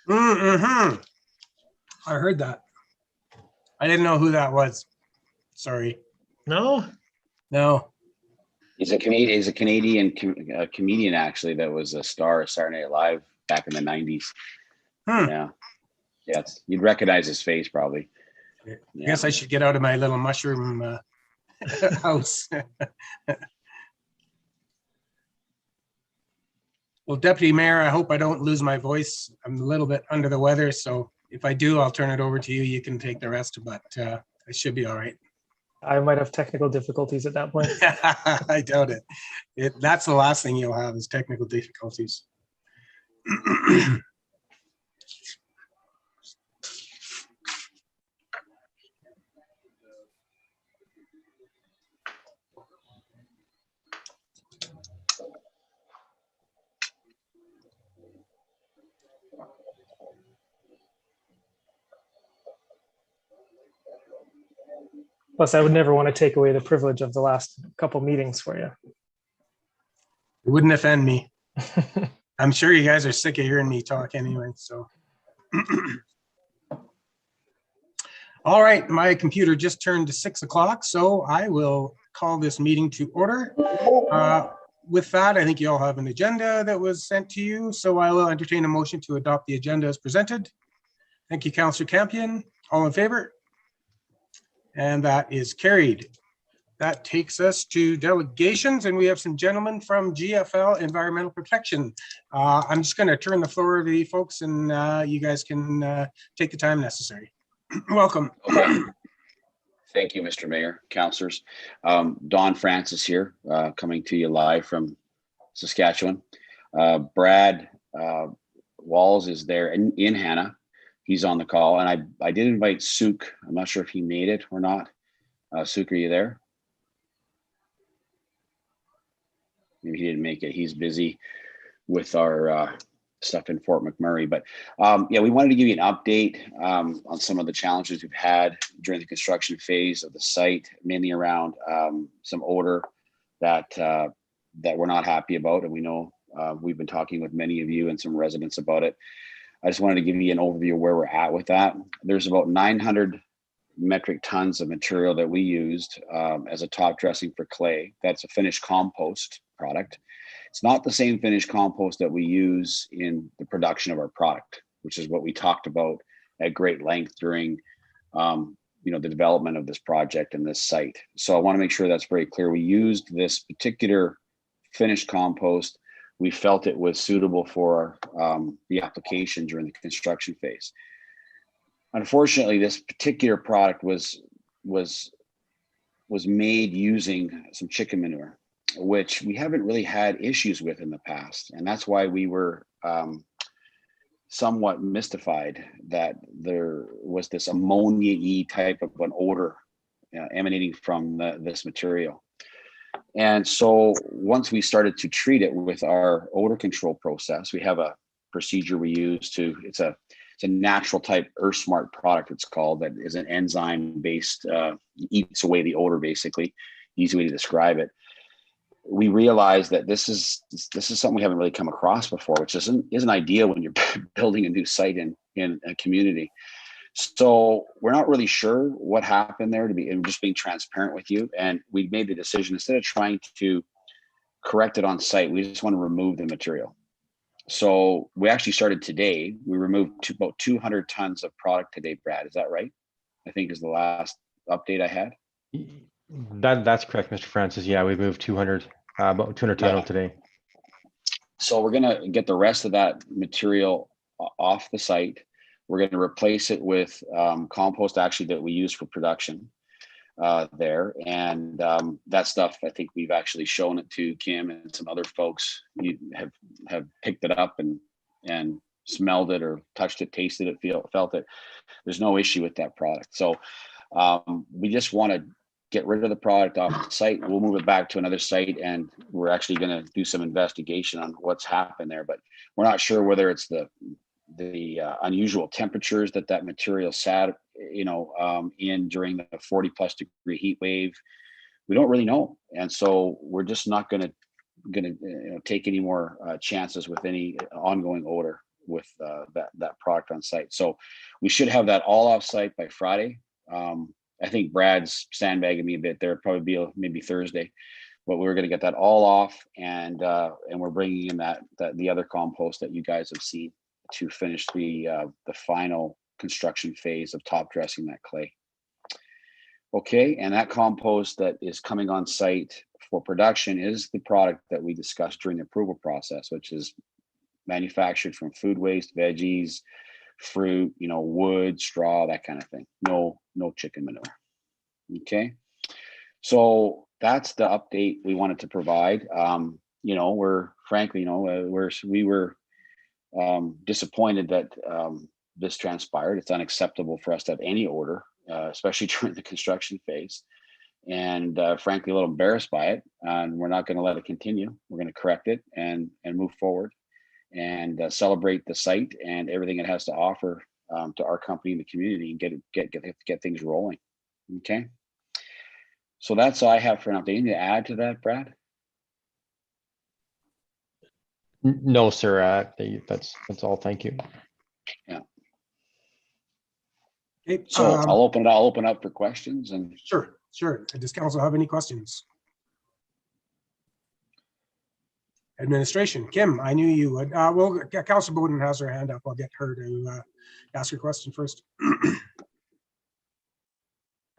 Mm-hmm. I heard that. I didn't know who that was. Sorry. No? No. He's a Canadian. He's a Canadian comedian, actually. That was a star of Saturday Night Live back in the '90s. Yeah. You'd recognize his face probably. I guess I should get out of my little mushroom house. Well, Deputy Mayor, I hope I don't lose my voice. I'm a little bit under the weather, so if I do, I'll turn it over to you. You can take the rest, but I should be all right. I might have technical difficulties at that point. I doubt it. That's the last thing you'll have is technical difficulties. Plus, I would never want to take away the privilege of the last couple meetings for you. It wouldn't offend me. I'm sure you guys are sick of hearing me talk anyway, so. All right, my computer just turned to 6 o'clock, so I will call this meeting to order. With that, I think you all have an agenda that was sent to you, so I will entertain a motion to adopt the agenda as presented. Thank you, Councillor Campion. All in favor? And that is carried. That takes us to delegations, and we have some gentlemen from GFL Environmental Protection. I'm just going to turn the floor over to you folks, and you guys can take the time necessary. Welcome. Okay. Thank you, Mr. Mayor, councillors. Don Francis here, coming to you live from Saskatchewan. Brad Walls is there in Hanna. He's on the call, and I did invite Suk. I'm not sure if he made it or not. Suk, are you there? Maybe he didn't make it. He's busy with our stuff in Fort McMurray. But yeah, we wanted to give you an update on some of the challenges we've had during the construction phase of the site, mainly around some odor that we're not happy about. And we know we've been talking with many of you and some residents about it. I just wanted to give you an overview of where we're at with that. There's about 900 metric tons of material that we used as a top dressing for clay. That's a finished compost product. It's not the same finished compost that we use in the production of our product, which is what we talked about at great length during the development of this project and this site. So I want to make sure that's very clear. We used this particular finished compost. We felt it was suitable for the application during the construction phase. Unfortunately, this particular product was made using some chicken manure, which we haven't really had issues with in the past. And that's why we were somewhat mystified that there was this ammonia-y type of an odor emanating from this material. And so once we started to treat it with our odor control process, we have a procedure we use it's a natural type Earth Smart product, it's called, that is an enzyme based, eats away the odor, basically, easy way to describe it. We realized that this is something we haven't really come across before, which isn't ideal when you're building a new site in a community. So we're not really sure what happened there, and just being transparent with you. And we made the decision, instead of trying to correct it on site, we just want to remove the material. So we actually started today. We removed about 200 tons of product today, Brad. Is that right? I think is the last update I had. That's correct, Mr. Francis. Yeah, we moved 200, about 200 tons today. So we're going to get the rest of that material off the site. We're going to replace it with compost, actually, that we use for production there. And that stuff, I think we've actually shown it to Kim and some other folks. You have picked it up and smelled it or touched it, tasted it, felt it. There's no issue with that product. So we just want to get rid of the product off the site. We'll move it back to another site, and we're actually going to do some investigation on what's happened there. But we're not sure whether it's the unusual temperatures that material sat in during the 40+ degree heat wave. We don't really know, and so we're just not going to take any more chances with any ongoing odor with that product. product on site. So we should have that all off site by Friday. I think Brad's sandbagging me a bit there, probably be maybe Thursday, but we're going to get that all off, and we're bringing in the other compost that you guys have seen to finish the final construction phase of top dressing that clay. Okay, and that compost that is coming on site for production is the product that we discussed during the approval process, which is manufactured from food waste, veggies, fruit, wood, straw, that kind of thing. No chicken manure. Okay, so that's the update we wanted to provide. We're frankly, we were disappointed that this transpired. It's unacceptable for us to have any order, especially during the construction phase, and frankly a little embarrassed by it. And we're not going to let it continue. We're going to correct it and move forward and celebrate the site and everything it has to offer to our company and the community, and get things rolling. Okay, so that's all I have for an update. Anything to add to that, Brad? No, sir. That's all. Thank you. Yeah. Okay, So I'll open up for questions. And sure. Does council have any questions? Administration, Kim, I knew you would. Well, Councilor Bowden has her hand up. I'll get her to ask her question first.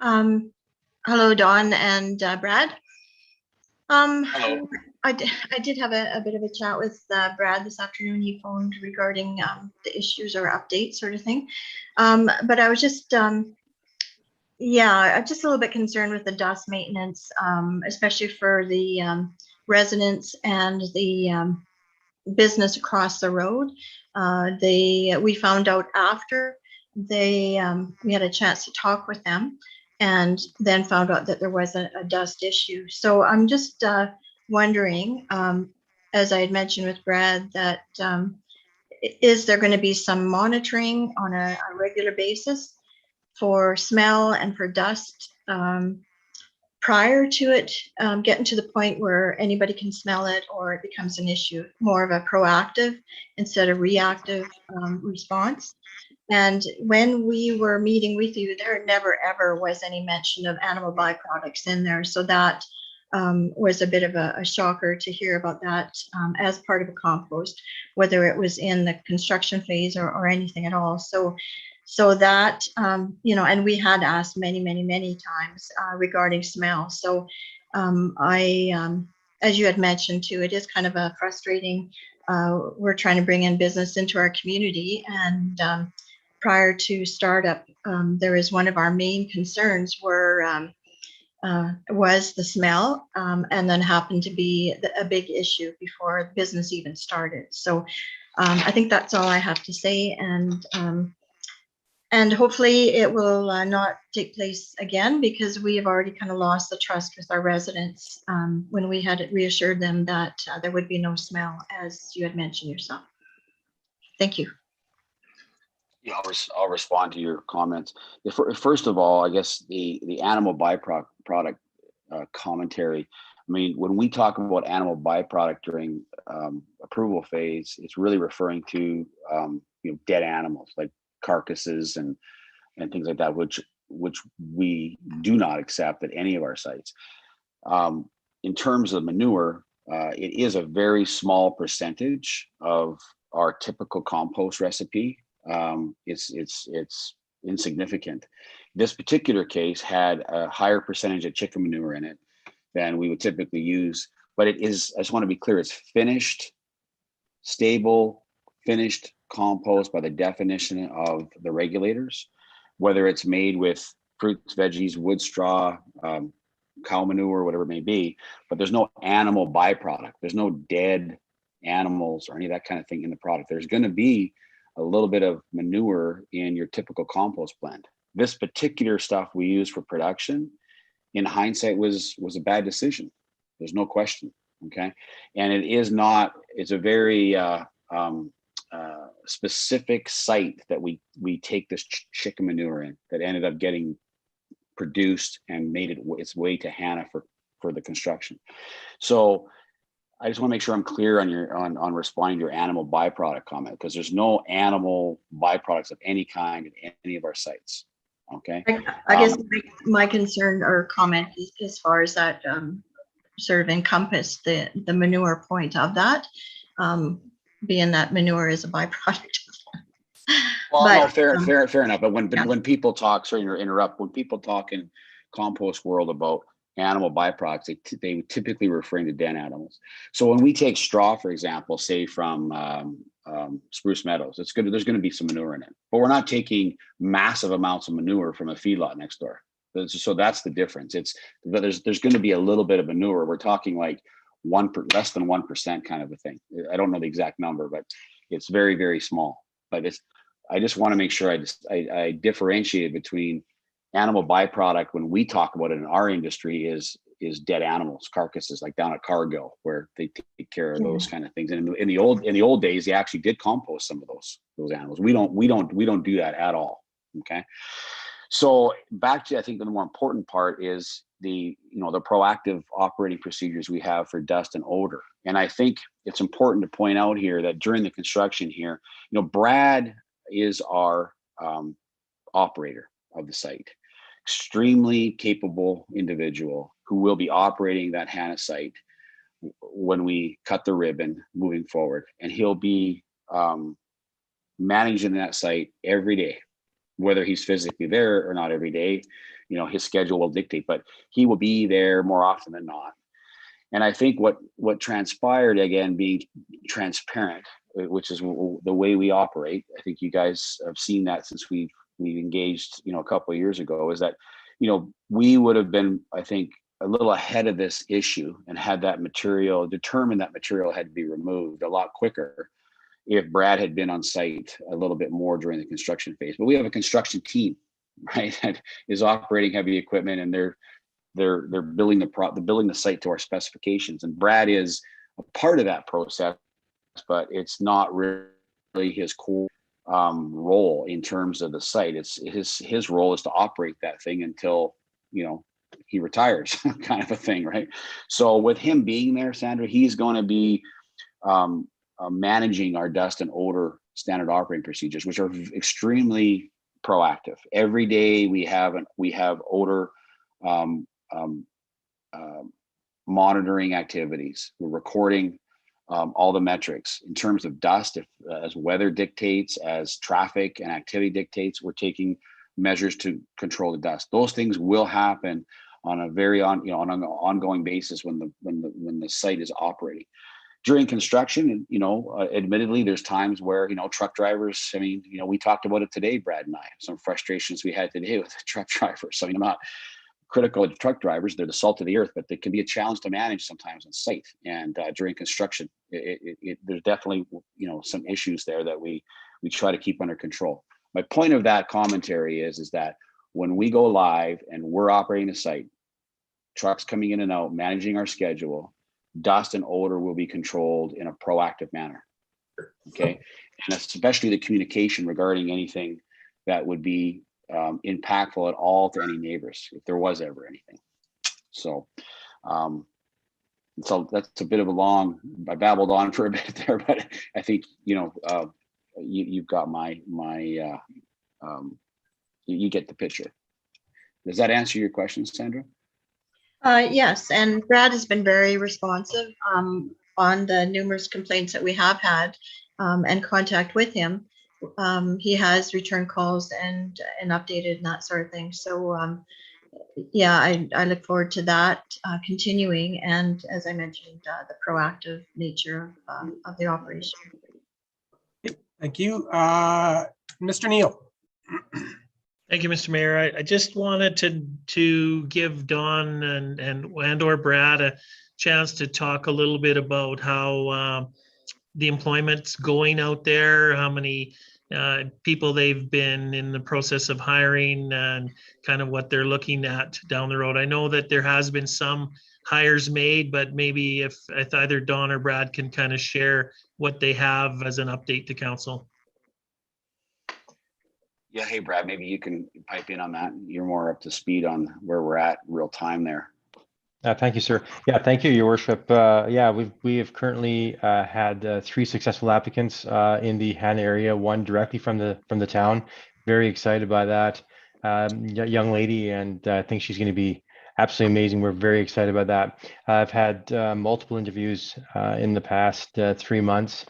Hello, Dawn and Brad. Hello. I did have a bit of a chat with Brad this afternoon. He phoned regarding the issues or updates sort of thing. But I was just, I'm just a little bit concerned with the dust maintenance, especially for the residents and the business across the road. We found out after we had a chance to talk with them, and then found out that there was a dust issue. So I'm just wondering, as I had mentioned with Brad, that is there going to be some monitoring on a regular basis for smell and for dust prior to it getting to the point where anybody can smell it or it becomes an issue, more of a proactive instead of reactive response? And when we were meeting with you, there never ever was any mention of animal byproducts in there. So that was a bit of a shocker to hear about that as part of a compost, whether it was in the construction phase or anything at all. So that, and we had asked many times regarding smell. So as you had mentioned too, it is kind of a frustrating, we're trying to bring in business into our community, and prior to startup, there is one of our main concerns was the smell, and then happened to be a big issue before business even started. So I think that's all I have to say, and hopefully it will not take place again, because we have already kind of lost the trust with our residents when we had reassured them that there would be no smell, as you had mentioned yourself. Thank you. Yeah, I'll respond to your comments. First of all, I guess the animal byproduct commentary. I mean, when we talk about animal byproduct during approval phase, it's really referring to dead animals like carcasses and things like that, which we do not accept at any of our sites. In terms of manure, it is a very small percentage of our typical compost recipe. It's insignificant. This particular case had a higher percentage of chicken manure in it than we would typically use, but it is, I just want to be clear, it's finished, stable, finished compost by the definition of the regulators, whether it's made with fruits, veggies, wood straw, cow manure, whatever it may be, but there's no animal byproduct. There's no dead animals or any of that kind of thing in the product. There's going to be a little bit of manure in your typical compost blend. This particular stuff we use for production, in hindsight, was a bad decision. There's no question. Okay, and it's a very specific site that we take this chicken manure in, that ended up getting produced and made its way to Hanna for the construction. So I just want to make sure I'm clear on your on responding to your animal byproduct comment, because there's no animal byproducts of any kind at any of our sites. Okay. I guess my concern or comment is as far as that sort of encompass the manure point of that, being that manure is a byproduct. Well, But, no, fair enough. But yeah. when people talk, sorry to interrupt, when people talk in compost world about animal byproducts, they typically referring to dead animals. So when we take straw, for example, say from spruce meadows, there's going to be some manure in it, but we're not taking massive amounts of manure from a feedlot next door. So that's the difference. There's going to be a little bit of manure. We're talking like less than 1% kind of a thing. I don't know the exact number, but it's very, very small. But I just want to make sure I differentiate between animal byproduct when we talk about it in our industry is dead animals, carcasses, like down at Cargill, where they take care of those kind of things. And in the old days, they actually did compost some of those animals. We don't do that at all. Okay. So back to, I think the more important part is the proactive operating procedures we have for dust and odor. And I think it's important to point out here that during the construction here, Brad is our operator of the site, extremely capable individual who will be operating that Hanna site when we cut the ribbon moving forward. And he'll be managing that site every day, whether he's physically there or not every day. His schedule will dictate, but he will be there more often than not. And I think what transpired, again, being transparent, which is the way we operate. I think you guys have seen that since we've engaged, a couple of years ago, is that, we would have been, I think, a little ahead of this issue and had that material, determined that material had to be removed a lot quicker if Brad had been on site a little bit more during the construction phase. But we have a construction team, right, that is operating heavy equipment, and they're building the site to our specifications. And Brad is a part of that process, but it's not really his core role in terms of the site. It's his role is to operate that thing until he retires, kind of a thing, right? So with him being there, Sandra, he's going to be managing our dust and odor standard operating procedures, which are extremely proactive. Every day we have odor monitoring activities. We're recording all the metrics in terms of dust. As weather dictates, as traffic and activity dictates, we're taking measures to control the dust. Those things will happen on a very on an ongoing basis when the site is operating. During construction, admittedly, there's times where, truck drivers, we talked about it today, Brad and I, some frustrations we had today with the truck drivers. So, I'm not critical of truck drivers, they're the salt of the earth, but they can be a challenge to manage sometimes on site. And during construction, there's definitely, some issues there that we try to keep under control. My point of that commentary is that when we go live and we're operating a site, trucks coming in and out, managing our schedule, dust and odor will be controlled in a proactive manner. Okay. And especially the communication regarding anything that would be impactful at all to any neighbors, if there was ever anything. So that's a bit of a long, I babbled on for a bit there, but I think, you've got you get the picture. Does that answer your question, Sandra? Yes, and Brad has been very responsive on the numerous complaints that we have had and contact with him. He has returned calls and updated and that sort of thing. So yeah, I look forward to that continuing. And as I mentioned, the proactive nature of the operation. Thank you. Mr. Neal. Thank you, Mr. Mayor. I just wanted to give Don and or Brad a chance to talk a little bit about how the employment's going out there, how many people they've been in the process of hiring, and kind of what they're looking at down the road. I know that there has been some hires made, but maybe if either Don or Brad can kind of share what they have as an update to council. Yeah, hey Brad, maybe you can pipe in on that. You're more up to speed on where we're at real time there. Thank you, sir. Yeah, thank you, Your Worship. Yeah, we have currently had 3 successful applicants in the Hanna area, one directly from the town. Very excited by that young lady, and I think she's going to be absolutely amazing. We're very excited about that. I've had multiple interviews in the past 3 months,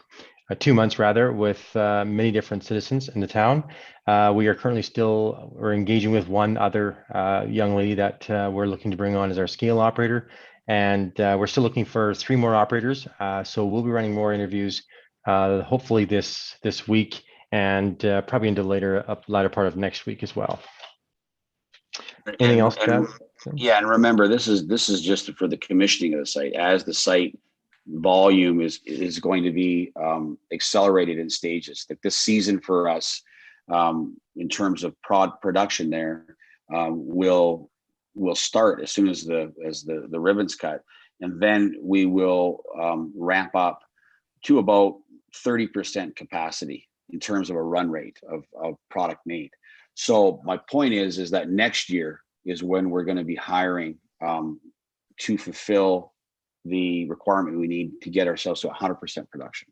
2 months rather, with many different citizens in the town. We are currently we're engaging with one other young lady that we're looking to bring on as our scale operator. And we're still looking for 3 more operators. So we'll be running more interviews hopefully this week and probably into latter part of next week as well. Anything else, Chad? Yeah, and remember, this is just for the commissioning of the site. As the site volume is going to be accelerated in stages. Like this season for us, in terms of production, there will start as soon as the ribbon's cut, and then we will ramp up to about 30% capacity in terms of a run rate of product made. So my point is that next year is when we're going to be hiring to fulfill the requirement we need to get ourselves to 100% production.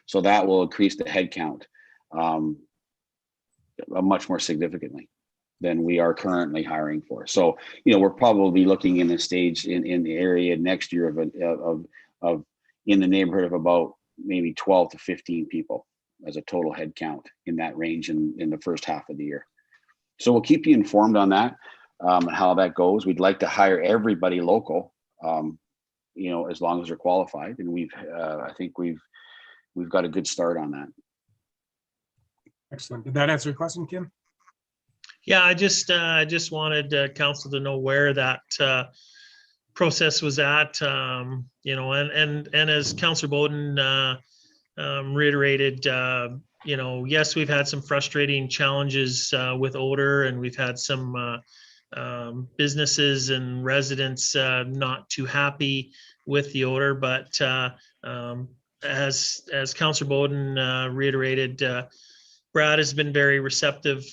So that will increase the headcount much more significantly than we are currently hiring for. So, we're probably looking in the stage in the area next year of in the neighborhood of about maybe 12 to 15 people as a total headcount in that range in the first half of the year. So we'll keep you informed on that, how that goes. We'd like to hire everybody local, as long as they're qualified, and I think we've got a good start on that. Excellent. Did that answer your question, Kim? Yeah, I just wanted council to know where that process was at, and as Councillor Bowden reiterated, yes, we've had some frustrating challenges with odor, and we've had some businesses and residents not too happy with the odor, but as Councillor Bowden reiterated, Brad has been very receptive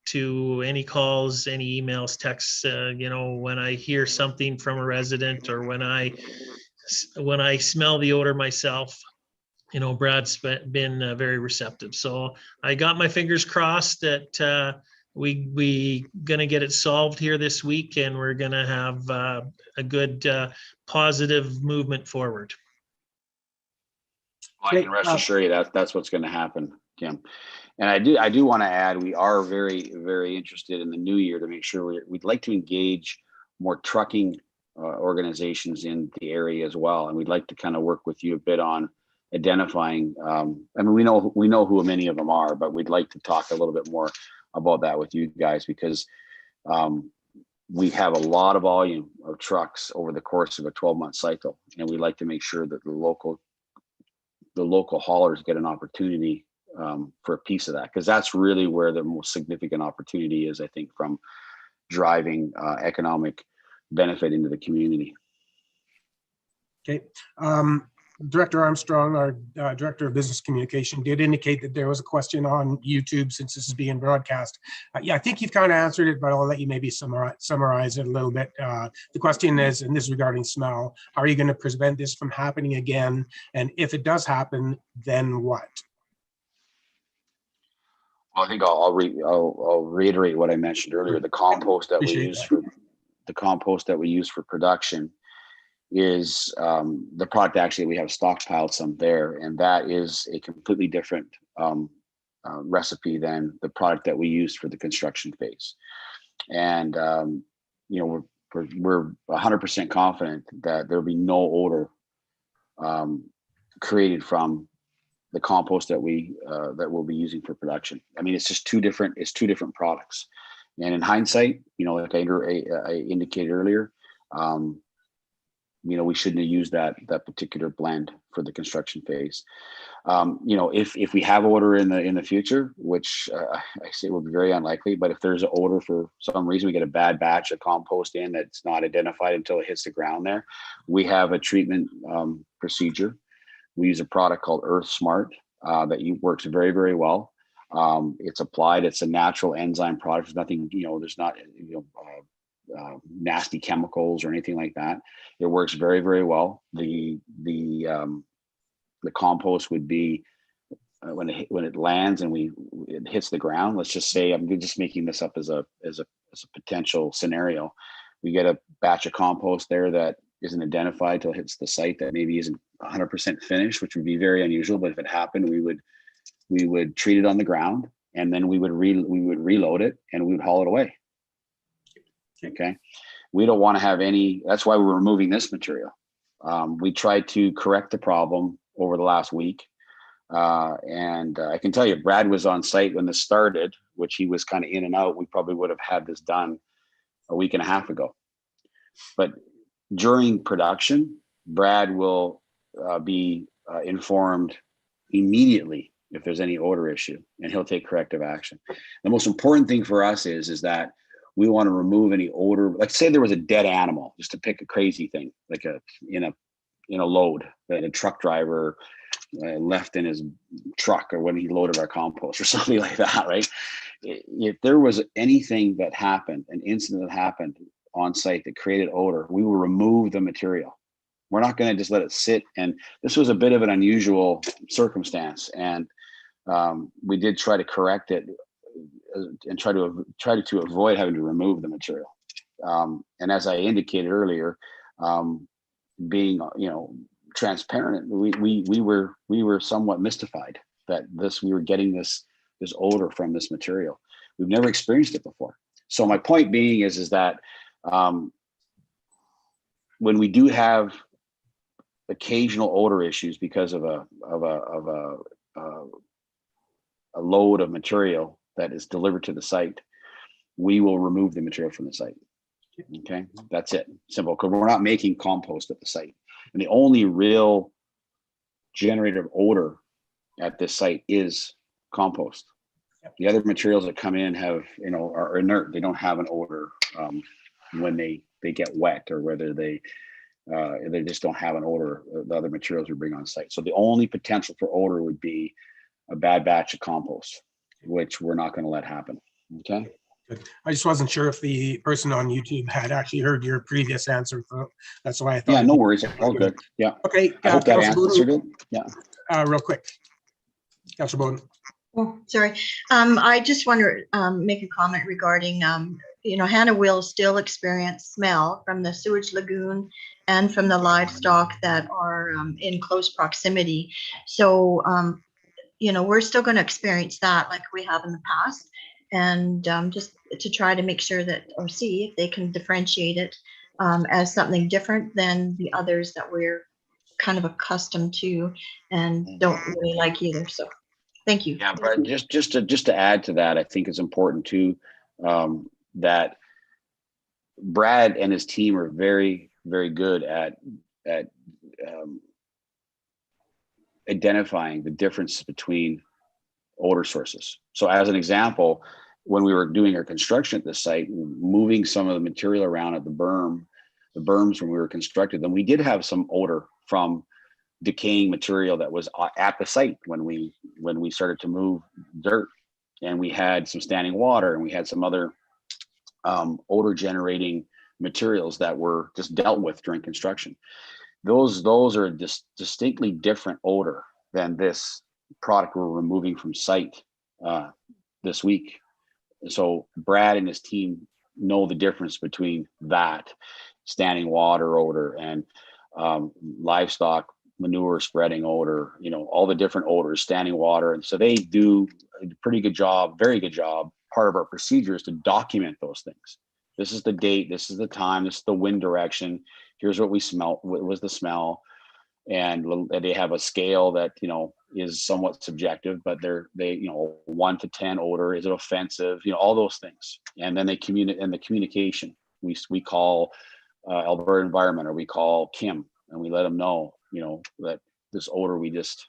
to any calls, any emails, texts. When I hear something from a resident or when I smell the odor myself, Brad's been very receptive. So I got my fingers crossed that we gonna get it solved here this week, and we're gonna have a good positive movement forward. Well, I can rest assure you that's what's going to happen, Kim. And I do want to add, we are very, very interested in the new year to make sure we'd like to engage more trucking organizations in the area as well, and we'd like to kind of work with you a bit on identifying. We know who many of them are, but we'd like to talk a little bit more about that with you guys, because we have a lot of volume of trucks over the course of a 12-month cycle, and we'd like to make sure that the local haulers get an opportunity for a piece of that, because that's really where the most significant opportunity is, I think, from driving economic benefit into the community. Okay. Director Armstrong, our Director of Business Communication, did indicate that there was a question on YouTube since this is being broadcast. Yeah, I think you've kind of answered it, but I'll let you maybe summarize it a little bit. The question is, and this is regarding smell, how are you going to prevent this from happening again? And if it does happen, then what? Well, I think I'll reiterate what I mentioned earlier. The compost that we use for production is the product. Actually, we have stockpiled some there, and that is a completely different recipe than the product that we used for the construction phase. And we're 100% confident that there'll be no odor created from the compost that we'll be using for production. I mean, it's just two different products. And in hindsight, like I indicated earlier, we shouldn't have used that particular blend for the construction phase. If we have odor in the future, which I say will be very unlikely, but if there's an odor for some reason, we get a bad batch of compost in that's not identified until it hits the ground there, we have a treatment procedure. We use a product called Earth Smart that works very, very well. It's applied. It's a natural enzyme product. There's nothing, there's not nasty chemicals or anything like that. It works very, very well. The compost would be when it lands and it hits the ground. Let's just say, I'm just making this up as a potential scenario. We get a batch of compost there that isn't identified till it hits the site, that maybe isn't 100% finished, which would be very unusual. But if it happened, we would treat it on the ground, and then we would reload it, and we would haul it away. Okay. We don't want to have any. That's why we're removing this material. We tried to correct the problem over the last week. And I can tell you, Brad was on site when this started, which he was kind of in and out. We probably would have had this done a week and a half ago. But during production, Brad will be informed immediately if there's any odor issue, and he'll take corrective action. The most important thing for us is that we want to remove any odor. Like, say there was a dead animal, just to pick a crazy thing, like in a load that a truck driver left in his truck, or when he loaded our compost or something like that, right? If there was anything that happened, an incident that happened on site that created odor, we will remove the material. We're not going to just let it sit. And this was a bit of an unusual circumstance, and we did try to correct it and try to avoid having to remove the material. And as I indicated earlier, being transparent, we were somewhat mystified that we were getting this odor from this material. We've never experienced it before. So my point being is that when we do have occasional odor issues because of a load of material that is delivered to the site, we will remove the material from the site. Okay, that's it. Simple, because we're not making compost at the site. And the only real generator of odor at this site is compost. The other materials that come in are inert. They don't have an odor when they get wet, or whether they just don't have an odor, the other materials we bring on site. So the only potential for odor would be a bad batch of compost, which we're not going to let happen. Okay. Good. I just wasn't sure if the person on YouTube had actually heard your previous answer. So that's why I thought. Yeah, no worries. All good. Yeah. Okay. I hope that answered it. Yeah. Real quick. Councillor Bowden. Oh, sorry. I just want to make a comment regarding, Hanna will still experience smell from the sewage lagoon and from the livestock that are in close proximity. So, we're still going to experience that like we have in the past. And just to try to make sure that, or see if they can differentiate it as something different than the others that we're kind of accustomed to and don't really like either. So thank you. Yeah, but just to add to that, I think it's important too, that Brad and his team are very, very good at identifying the difference between odor sources. So as an example, when we were doing our construction at this site, moving some of the material around at the berms when we were constructed, then we did have some odor from decaying material that was at the site when we started to move dirt, and we had some standing water, and we had some other odor generating materials that were just dealt with during construction. Those are distinctly different odor than this product we're removing from site this week. So Brad and his team know the difference between that standing water odor and livestock manure spreading odor, all the different odors, standing water. And so they do a pretty good job, very good job. Part of our procedure is to document those things. This is the date, this is the time, this is the wind direction. Here's what we smelled, what was the smell. And they have a scale that, is somewhat subjective, but they 1 to 10 odor, is it offensive? All those things. And then they communicate, and the communication, we call Alberta Environment, or we call Kim, and we let them know, that this odor we just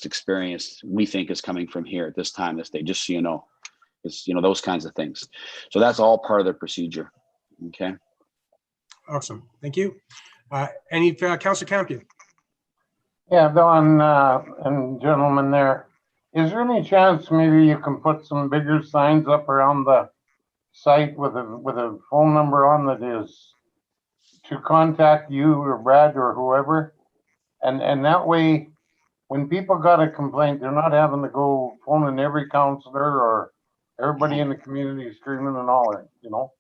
experienced, we think is coming from here at this time, this day, just so you know. It's, those kinds of things. So that's all part of the procedure. Okay. Awesome. Thank you. Any Councillor Campion? Yeah, Don and gentlemen there, is there any chance maybe you can put some bigger signs up around the site with a phone number on that is to contact you or Brad or whoever. And that way, when people got a complaint, they're not having to go phoning every counselor or everybody in the community screaming and hollering, you know?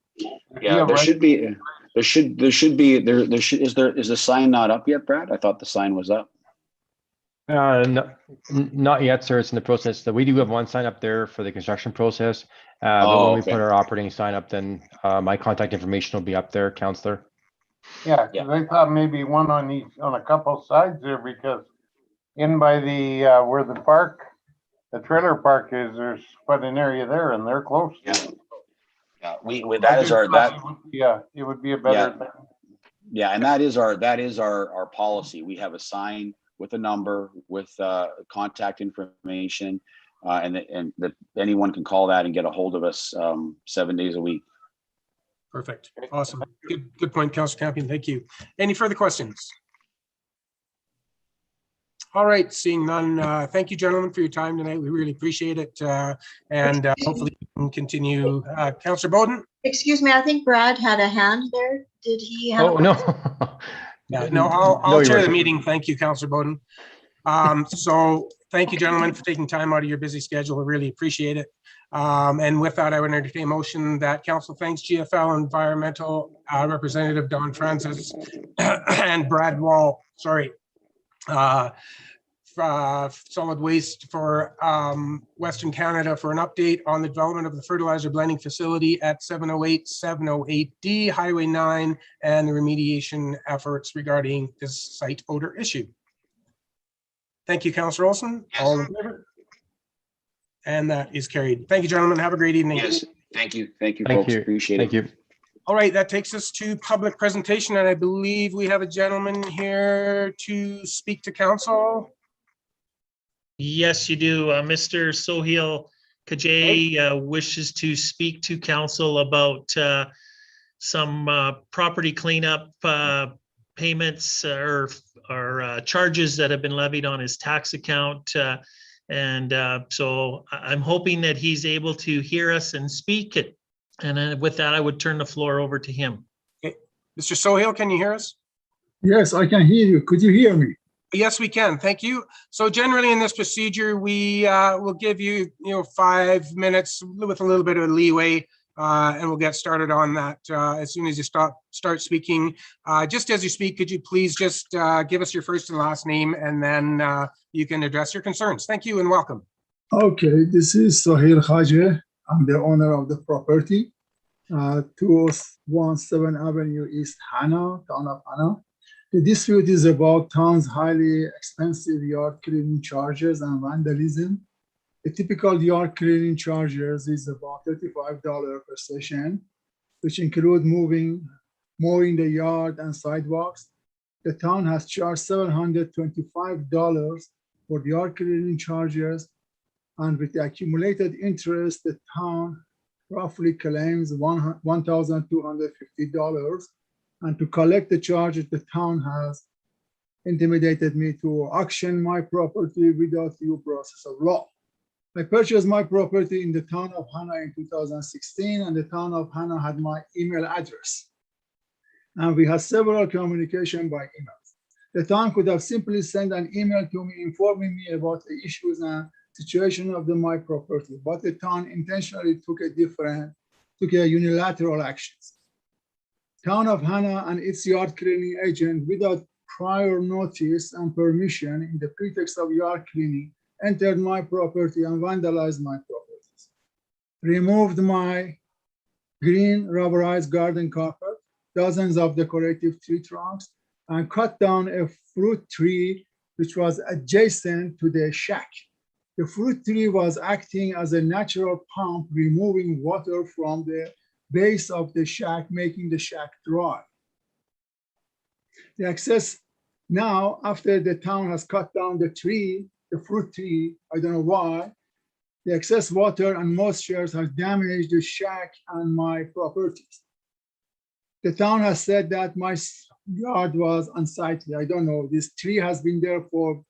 Yeah, there should be, is the sign not up yet, Brad? I thought the sign was up. No, not yet, sir. It's in the process. We do have one sign up there for the construction process. But Oh, when we okay. put our operating sign up, then my contact information will be up there, counselor. Yeah, because I thought maybe one on a couple sides there, because in by the, where the park, the trailer park is, there's quite an area there and they're close. Yeah. Yeah, that is our, Yeah, it would be a better thing. yeah, and that is our policy. We have a sign with a number, with contact information, and that anyone can call that and get a hold of us 7 days a week. Perfect. Awesome. Good point, Councillor Campion. Thank you. Any further questions? All right, seeing none. Thank you, gentlemen, for your time tonight. We really appreciate it. And hopefully we can continue. Councillor Bowden? Excuse me, I think Brad had a hand there. Did he have? Oh, no. Yeah, no, I'll chair the meeting. Thank you, Councillor Bowden. So thank you, gentlemen, for taking time out of your busy schedule. I really appreciate it. And with that, I would entertain a motion that council thanks GFL Environmental Representative Don Francis and Brad Wall, Solid Waste for Western Canada for an update on the development of the fertilizer blending facility at 708D Highway 9 and the remediation efforts regarding this site odor issue. Thank you, Councillor Olson. All in favor? And that is carried. Thank you, gentlemen. Have a great evening. Yes, thank you, folks. Appreciate it. Thank you. All right, that takes us to public presentation, and I believe we have a gentleman here to speak to council. Yes, you do. Mr. Sohail Kajay wishes to speak to council about some property cleanup payments or charges that have been levied on his tax account. So I'm hoping that he's able to hear us and speak it. And then with that, I would turn the floor over to him. Okay. Mr. Sohail, can you hear us? Yes, I can hear you. Could you hear me? Yes, we can. Thank you. So generally in this procedure, we will give you, 5 minutes with a little bit of leeway, and we'll get started on that as soon as you start speaking. Just as you speak, could you please just give us your first and last name, and then you can address your concerns. Thank you and welcome. Okay, this is Sohail Kajay. I'm the owner of the property, 217 Avenue East, Hanna, town of Hanna. The dispute is about town's highly expensive yard cleaning charges and vandalism. The typical yard cleaning charges is about $35 per session, which include mowing the yard and sidewalks. The town has charged $725 for the yard cleaning charges, and with the accumulated interest, the town roughly claims $1,250. And to collect the charges, the town has intimidated me to auction my property without due process of law. I purchased my property in the town of Hanna in 2016, and the town of Hanna had my email address. And we had several communication by emails. The town could have simply sent an email to me informing me about the issues and situation of my property, but the town intentionally took a unilateral actions. Town of Hanna and its yard cleaning agent, without prior notice and permission, in the pretext of yard cleaning, entered my property and vandalized my properties, removed my green rubberized garden carpet, dozens of decorative tree trunks, and cut down a fruit tree which was adjacent to the shack. The fruit tree was acting as a natural pump, removing water from the base of the shack, making the shack dry. The access now, after the town has cut down the tree, the fruit tree, I don't know why, the excess water and moisture has damaged the shack and my properties. The town has said that my yard was unsightly. I don't know. This tree has been there for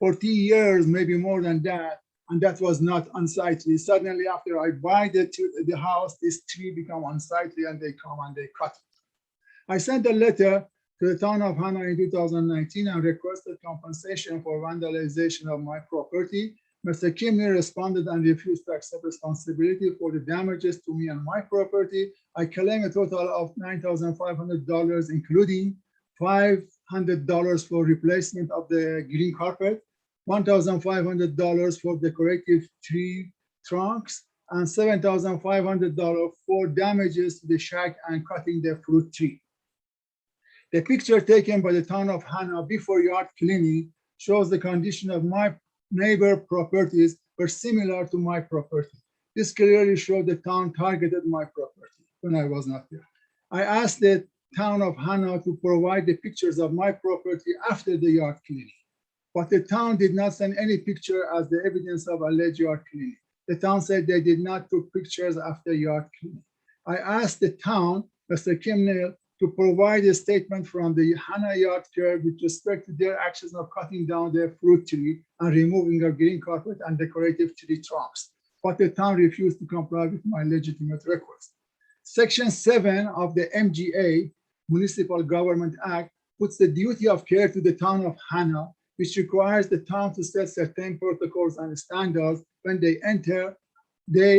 40 years, maybe more than that, and that was not unsightly. Suddenly, after I buy the house, this tree become unsightly, and they come and they cut it. I sent a letter to the town of Hanna in 2019 and requested compensation for vandalization of my property. Mr. Kimney responded and refused to accept responsibility for the damages to me and my property. I claim a total of $9,500, including $500 for replacement of the green carpet, $1,500 for decorative tree trunks, and $7,500 for damages to the shack and cutting the fruit tree. The picture taken by the town of Hanna before yard cleaning shows the condition of my neighbor properties were similar to my property. This clearly showed the town targeted my property when I was not there. I asked the town of Hanna to provide the pictures of my property after the yard cleaning, but the town did not send any picture as the evidence of alleged yard cleaning. The town said they did not take pictures after yard cleaning. I asked the town, Mr. Kimney, to provide a statement from the Hanna yard care with respect to their actions of cutting down their fruit tree and removing a green carpet and decorative tree trunks. But the town refused to comply with my legitimate request. Section 7 of the MGA, Municipal Government Act, puts the duty of care to the town of Hanna, which requires the town to set certain protocols and standards when they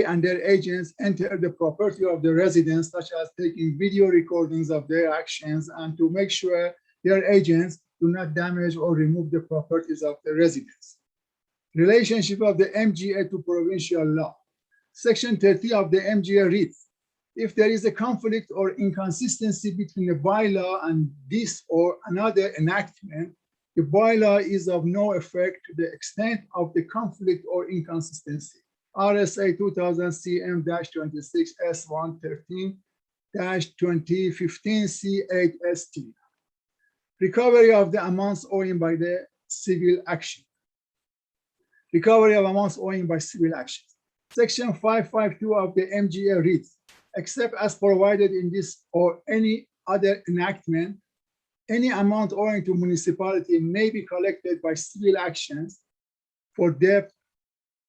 and their agents enter the property of the residents, such as taking video recordings of their actions and to make sure their agents do not damage or remove the properties of the residents. Relationship of the MGA to provincial law. Section 30 of the MGA reads, if there is a conflict or inconsistency between a bylaw and this or another enactment, the bylaw is of no effect to the extent of the conflict or inconsistency. RSA 2000 CM-26 S113-2015 C8ST. Recovery of the amounts owing by the civil action. Recovery of amounts owing by civil actions. Section 552 of the MGA reads, except as provided in this or any other enactment, any amount owing to municipality may be collected by civil actions for debt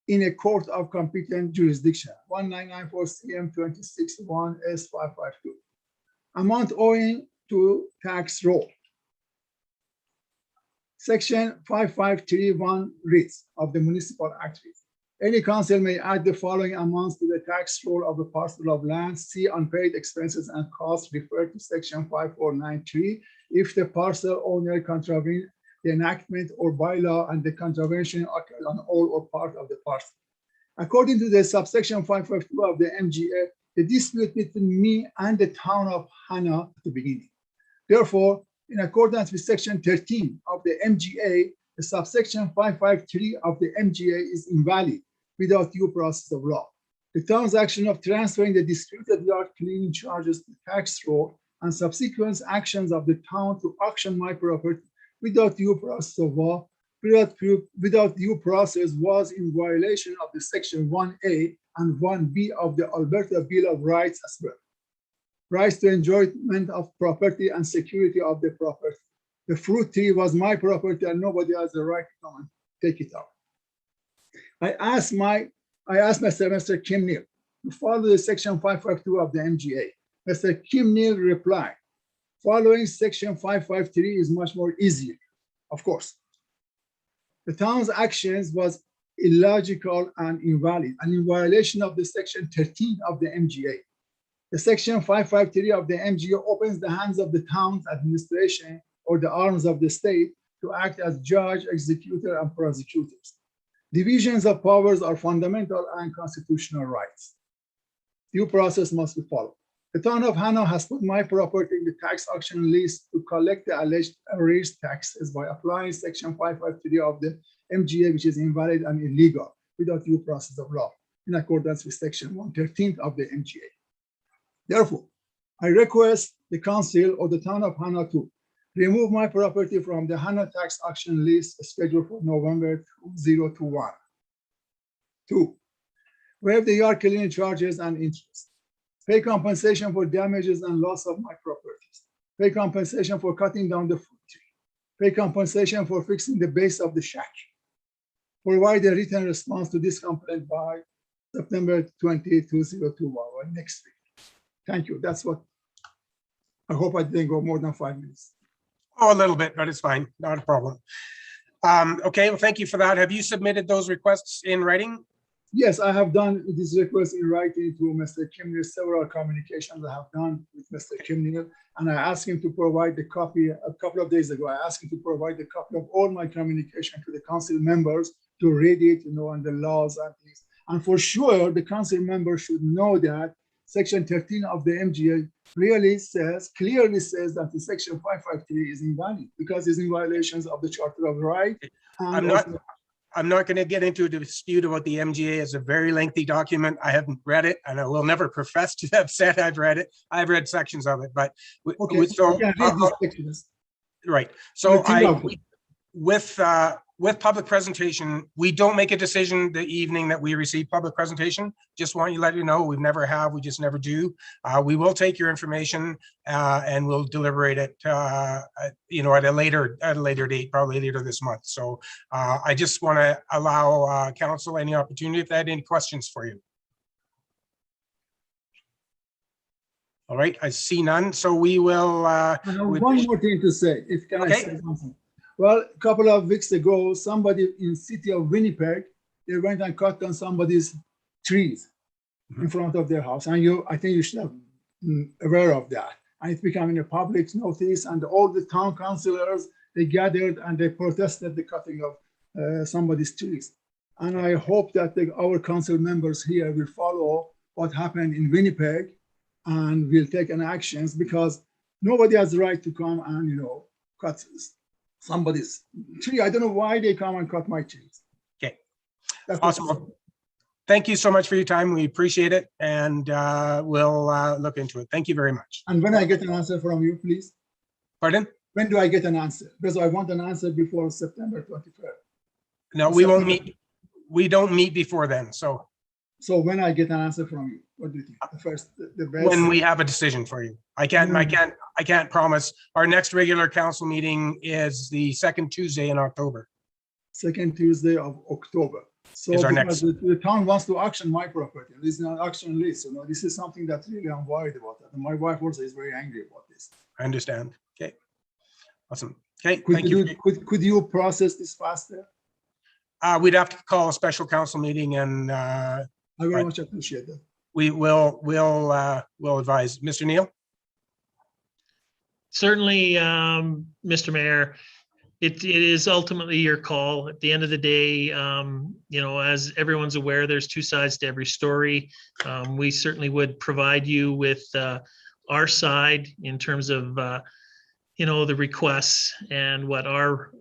in a court of competent jurisdiction, 1994 CM-26-1 S552. Amount owing to tax roll. Section 5531 reads of the Municipal Act reads, any council may add the following amounts to the tax roll of a parcel of land, see unpaid expenses and costs referred to section 5493 if the parcel owner contravened the enactment or bylaw and the contravention occurred on all or part of the parcel. According to the subsection 552 of the MGA, the dispute between me and the town of Hanna at the beginning. Therefore, in accordance with section 13 of the MGA, the subsection 553 of the MGA is invalid without due process of law. The town's action of transferring the disputed yard cleaning charges to tax roll and subsequent actions of the town to auction my property without due process of law, without due process was in violation of the section 1A and 1B of the Alberta Bill of Rights as well. Rights to enjoyment of property and security of the property. The fruit tree was my property and nobody has the right to come and take it out. I asked Mr. Kimney to follow the section 552 of the MGA. Mr. Kimney replied, following section 553 is much more easier, of course. The town's actions was illogical and invalid and in violation of the section 13 of the MGA. The section 553 of the MGA opens the hands of the town's administration or the arms of the state to act as judge, executor, and prosecutors. Divisions of powers are fundamental and constitutional rights. Due process must be followed. The town of Hanna has put my property in the tax auction list to collect the alleged arrears taxes by applying section 553 of the MGA, which is invalid and illegal without due process of law, in accordance with section 113 of the MGA. Therefore, I request the council or the town of Hanna to remove my property from the Hanna tax auction list scheduled for November 2021. 2. Waive the yard cleaning charges and interest. Pay compensation for damages and loss of my properties. Pay compensation for cutting down the fruit tree. Pay compensation for fixing the base of the shack. provide a written response to this complaint by September 20, 2021, or next week. Thank you. That's what, I hope I didn't go more than 5 minutes. Oh, a little bit, but it's fine. Not a problem. Okay, well, thank you for that. Have you submitted those requests in writing? Yes, I have done this request in writing to Mr. Kimner. Several communications I have done with Mr. Kimner, and I asked him to provide the copy a couple of days ago. I asked him to provide a copy of all my communication to the council members to read it, and the laws and things. And for sure, the council members should know that Section 13 of the MGA clearly says that the Section 553 is invalid because it's in violations of the Charter of Rights. I'm not going to get into a dispute about the MGA. It's a very lengthy document. I haven't read it, and I will never profess to have said I've read it. I've read sections of it, but okay, so read these sections. Right. So with public presentation, we don't make a decision the evening that we receive public presentation. Just want you to let you know, we never have, we just never do. We will take your information and we'll deliberate it, at a later date, probably later this month. So I just want to allow council any opportunity if they had any questions for you. All right, I see none. So we will. I have one more thing to say. Can I say something? Well, a couple of weeks ago, somebody in the city of Winnipeg, they went and cut down somebody's trees in front of their house. And I think you should have been aware of that. And it's becoming a public notice, and all the town councillors, they gathered and they protested the cutting of somebody's trees. And I hope that our council members here will follow what happened in Winnipeg and will take an actions, because nobody has the right to come and, cut somebody's tree. I don't know why they come and cut my trees. Okay, awesome. Thank you so much for your time. We appreciate it, and we'll look into it. Thank you very much. And when I get an answer from you, please. Pardon? When do I get an answer? Because I want an answer before September 23rd. No, we won't meet. We don't meet before then. So when I get an answer from you, what do you think? The best. When we have a decision for you. I can't promise. Our next regular council meeting is the second Tuesday in October. Second Tuesday of October. So is our because next. The town wants to auction my property. This is an auction list. This is something that really I'm worried about. That. And my wife also is very angry about this. I understand. Okay. Awesome. Okay. Could you process this faster? We'd have to call a special council meeting, and I very much appreciate that. We'll advise. Mr. Neal? Certainly, Mr. Mayor, it is ultimately your call. At the end of the day, as everyone's aware, there's two sides to every story. We certainly would provide you with our side in terms of the requests and what our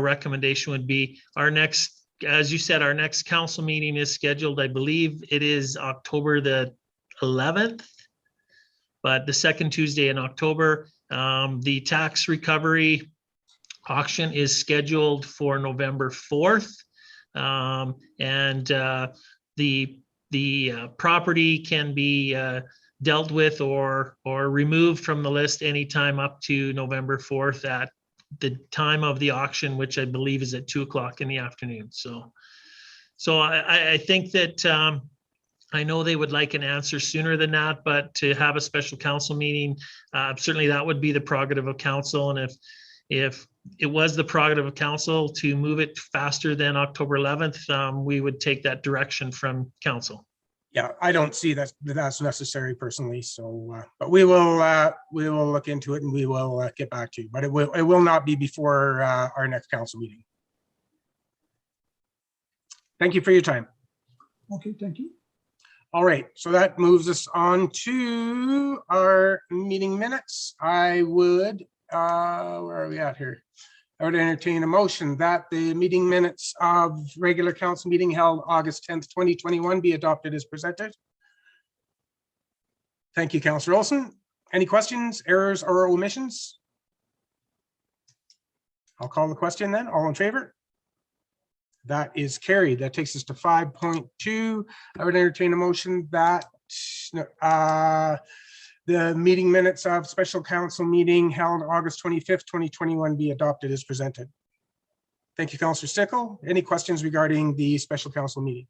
recommendation would be. As you said, our next council meeting is scheduled, I believe it is October the 11th, but the second Tuesday in October. The tax recovery auction is scheduled for November 4th. And the property can be dealt with or removed from the list anytime up to November 4th at the time of the auction, which I believe is at 2:00 in the afternoon. So I think that I know they would like an answer sooner than that, but to have a special council meeting, certainly that would be the prerogative of council. And if it was the prerogative of council to move it faster than October 11th, we would take that direction from council. Yeah, I don't see that's necessary personally. So, but we will look into it, and we will get back to you. But it will not be before our next council meeting. Thank you for your time. Okay, thank you. All right, so that moves us on to our meeting minutes. I would, where are we at here? I would entertain a motion that the meeting minutes of regular council meeting held August 10th, 2021 be adopted as presented. Thank you, Councillor Olson. Any questions, errors, or omissions? I'll call the question then. All in favor? That is carried. That takes us to 5.2. I would entertain a motion that the meeting minutes of special council meeting held August 25th, 2021 be adopted as presented. Thank you, Councillor Stickle. Any questions regarding the special council meeting?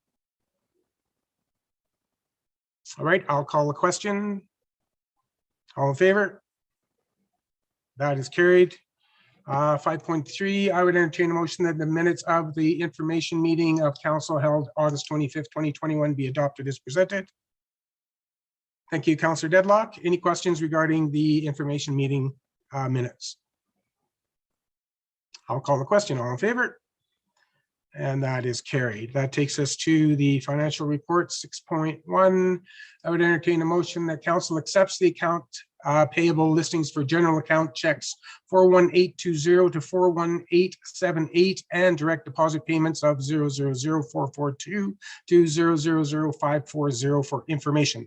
All right, I'll call a question. All in favor? That is carried. 5.3, I would entertain a motion that the minutes of the information meeting of council held August 25th, 2021 be adopted as presented. Thank you, Councillor Deadlock. Any questions regarding the information meeting minutes? I'll call the question. All in favor? And that is carried. That takes us to the financial report 6.1. I would entertain a motion that council accepts the account payable listings for general account checks 41820 to 41878 and direct deposit payments of 000442 to 000540 for information.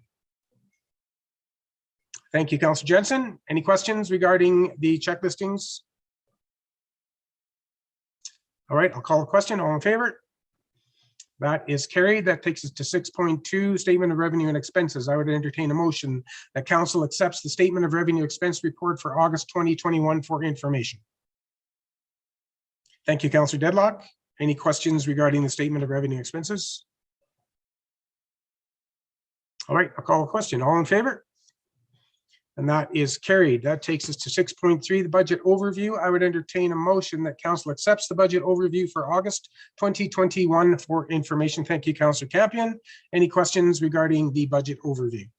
Thank you, Councillor Jensen. Any questions regarding the check listings? All right, I'll call a question. All in favor? That is carried. That takes us to 6.2, statement of revenue and expenses. I would entertain a motion that council accepts the statement of revenue expense report for August 2021 for information. Thank you, Councillor Deadlock. Any questions regarding the statement of revenue expenses? All right, I'll call a question. All in favor? And that is carried. That takes us to 6.3, the budget overview. I would entertain a motion that council accepts the budget overview for August 2021 for information. Thank you, Councillor Campion. Any questions regarding the budget overview?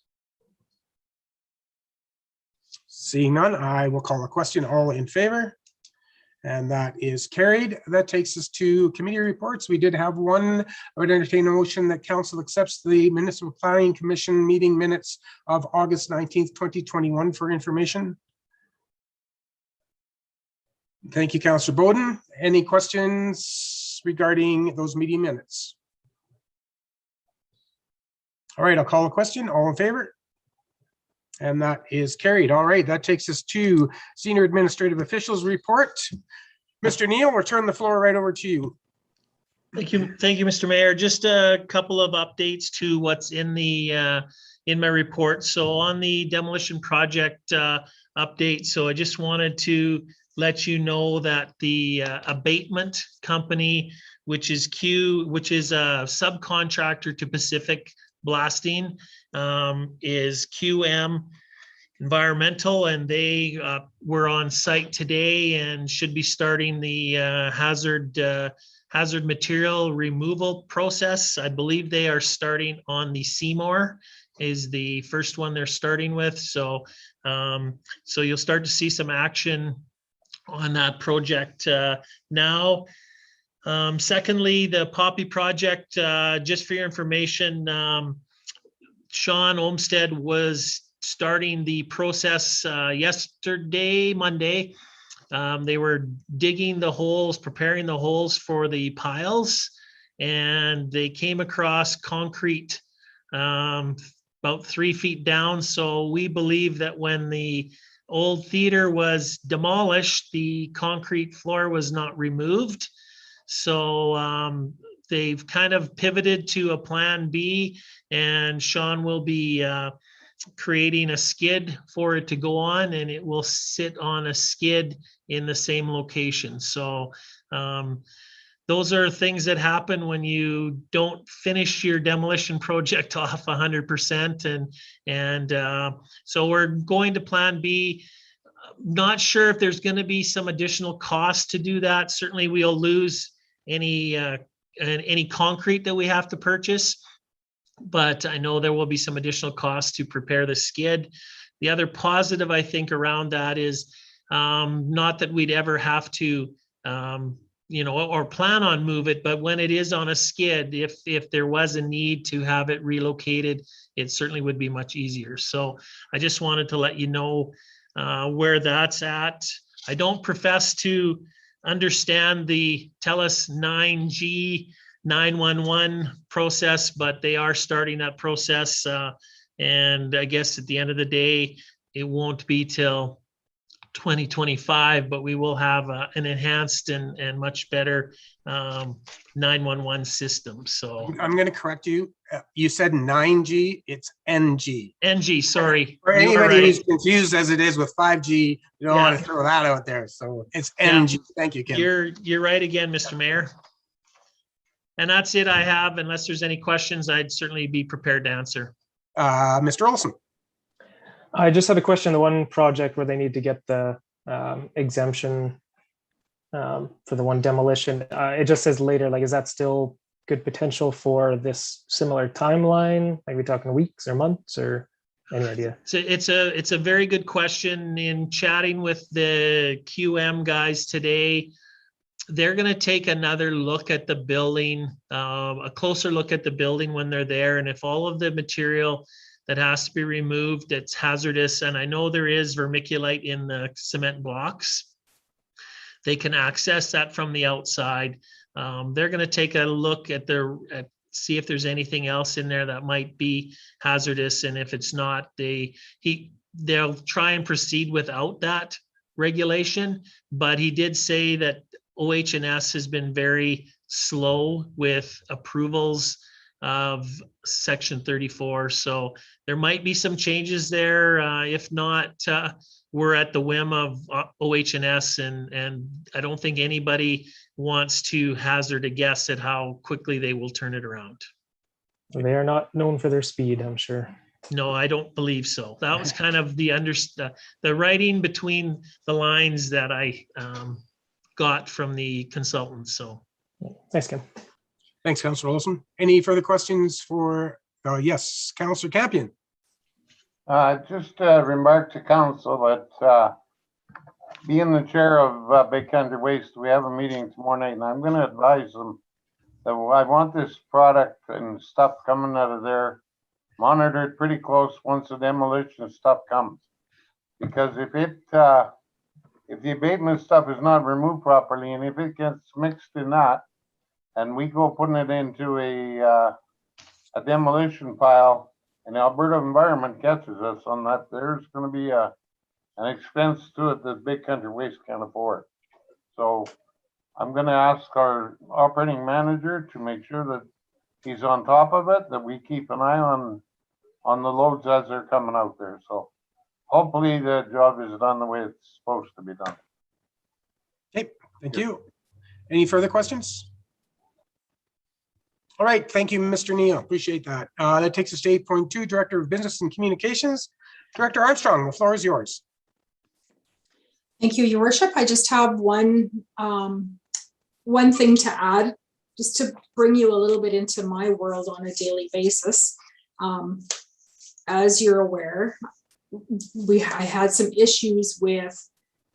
Seeing none, I will call a question. All in favor? And that is carried. That takes us to committee reports. We did have one. I would entertain a motion that council accepts the Municipal Planning Commission meeting minutes of August 19th, 2021 for information. Thank you, Councillor Bowden. Any questions regarding those meeting minutes? All right, I'll call a question. All in favor? And that is carried. All right, that takes us to Senior Administrative Officials Report. Mr. Neal, we'll turn the floor right over to you. Thank you, Mr. Mayor. Just a couple of updates to what's in the in my report. So on the demolition project update, so I just wanted to let you know that the abatement company, which is a subcontractor to Pacific Blasting, is QM Environmental, and they were on site today and should be starting the hazard material removal process. I believe they are starting on the Seymour is the first one they're starting with. So so you'll start to see some action on that project now. Secondly, the Poppy project, just for your information, Sean Olmsted was starting the process yesterday, Monday. They were digging the holes, preparing the holes for the piles, and they came across concrete about 3 feet down. So we believe that when the old theater was demolished, the concrete floor was not removed. So they've kind of pivoted to a plan B, and Sean will be creating a skid for it to go on, and it will sit on a skid in the same location. So those are things that happen when you don't finish your demolition project off 100%. And so we're going to plan B. Not sure if there's going to be some additional cost to do that. Certainly we'll lose any concrete that we have to purchase, but I know there will be some additional costs to prepare the skid. The other positive I think around that is not that we'd ever have to or plan on move it, but when it is on a skid, if there was a need to have it relocated, it certainly would be much easier. So I just wanted to let you know where that's at. I don't profess to understand the TELUS 9G 911 process, but they are starting that process. And I guess at the end of the day, it won't be till 2025, but we will have an enhanced and much better 911 system. So I'm going to correct you. You said 9G, it's NG. NG, sorry. For You are anybody right. who's confused as it is with 5G, you don't want to throw that out there. So it's NG. Thank you, Kim. You're right again, Mr. Mayor. And that's it I have. Unless there's any questions, I'd certainly be prepared to answer. Mr. Olson. I just had a question. The one project where they need to get the exemption for the one demolition, it just says later, like, is that still good potential for this similar timeline? Are we talking weeks or months, or any idea? So it's a very good question. In chatting with the QM guys today, they're going to take another look at the building, a closer look at the building when they're there. And if all of the material that has to be removed, it's hazardous, and I know there is vermiculite in the cement blocks, they can access that from the outside. They're going to take a look at see if there's anything else in there that might be hazardous, and if it's not, they'll try and proceed without that regulation. But he did say that OH&S has been very slow with approvals of Section 34, so there might be some changes there. If not, we're at the whim of OH&S, and I don't think anybody wants to hazard a guess at how quickly they will turn it around. They are not known for their speed, I'm sure. No, I don't believe so. That was kind of the writing between the lines that I got from the consultants. So thanks, Ken. Thanks, Councillor Olson. Any further questions for, yes, Councillor Campion? Just a remark to council that being the chair of Big Country Waste, we have a meeting tomorrow night, and I'm going to advise them that I want this product and stuff coming out of there monitored pretty close once the demolition stuff comes, because if the abatement stuff is not removed properly, and if it gets mixed in that, and we go putting it into a demolition pile, and Alberta Environment catches us on that, there's going to be an expense to it that Big Country Waste can't afford. So I'm going to ask our operating manager to make sure that he's on top of it, that we keep an eye on the loads as they're coming out there. So hopefully the job is done the way it's supposed to be done. Okay, thank you. Any further questions? All right, thank you, Mr. Neal. Appreciate that. That takes us to 8.2, Director of Business and Communications. Director Armstrong, the floor is yours. Thank you, Your Worship. I just have one thing to add, just to bring you a little bit into my world on a daily basis. As you're aware, I had some issues with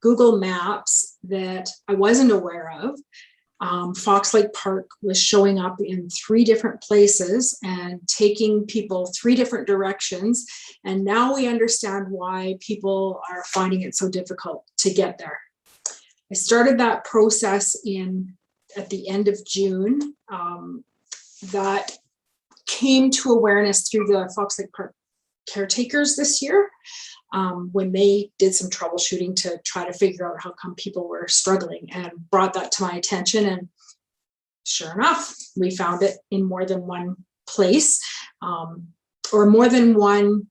Google Maps that I wasn't aware of. Fox Lake Park was showing up in 3 different places and taking people 3 different directions. And now we understand why people are finding it so difficult to get there. I started that process at the end of June. That came to awareness through the Fox Lake Park caretakers this year, when they did some troubleshooting to try to figure out how come people were struggling, and brought that to my attention. And sure enough, we found it in more than one place, or more than one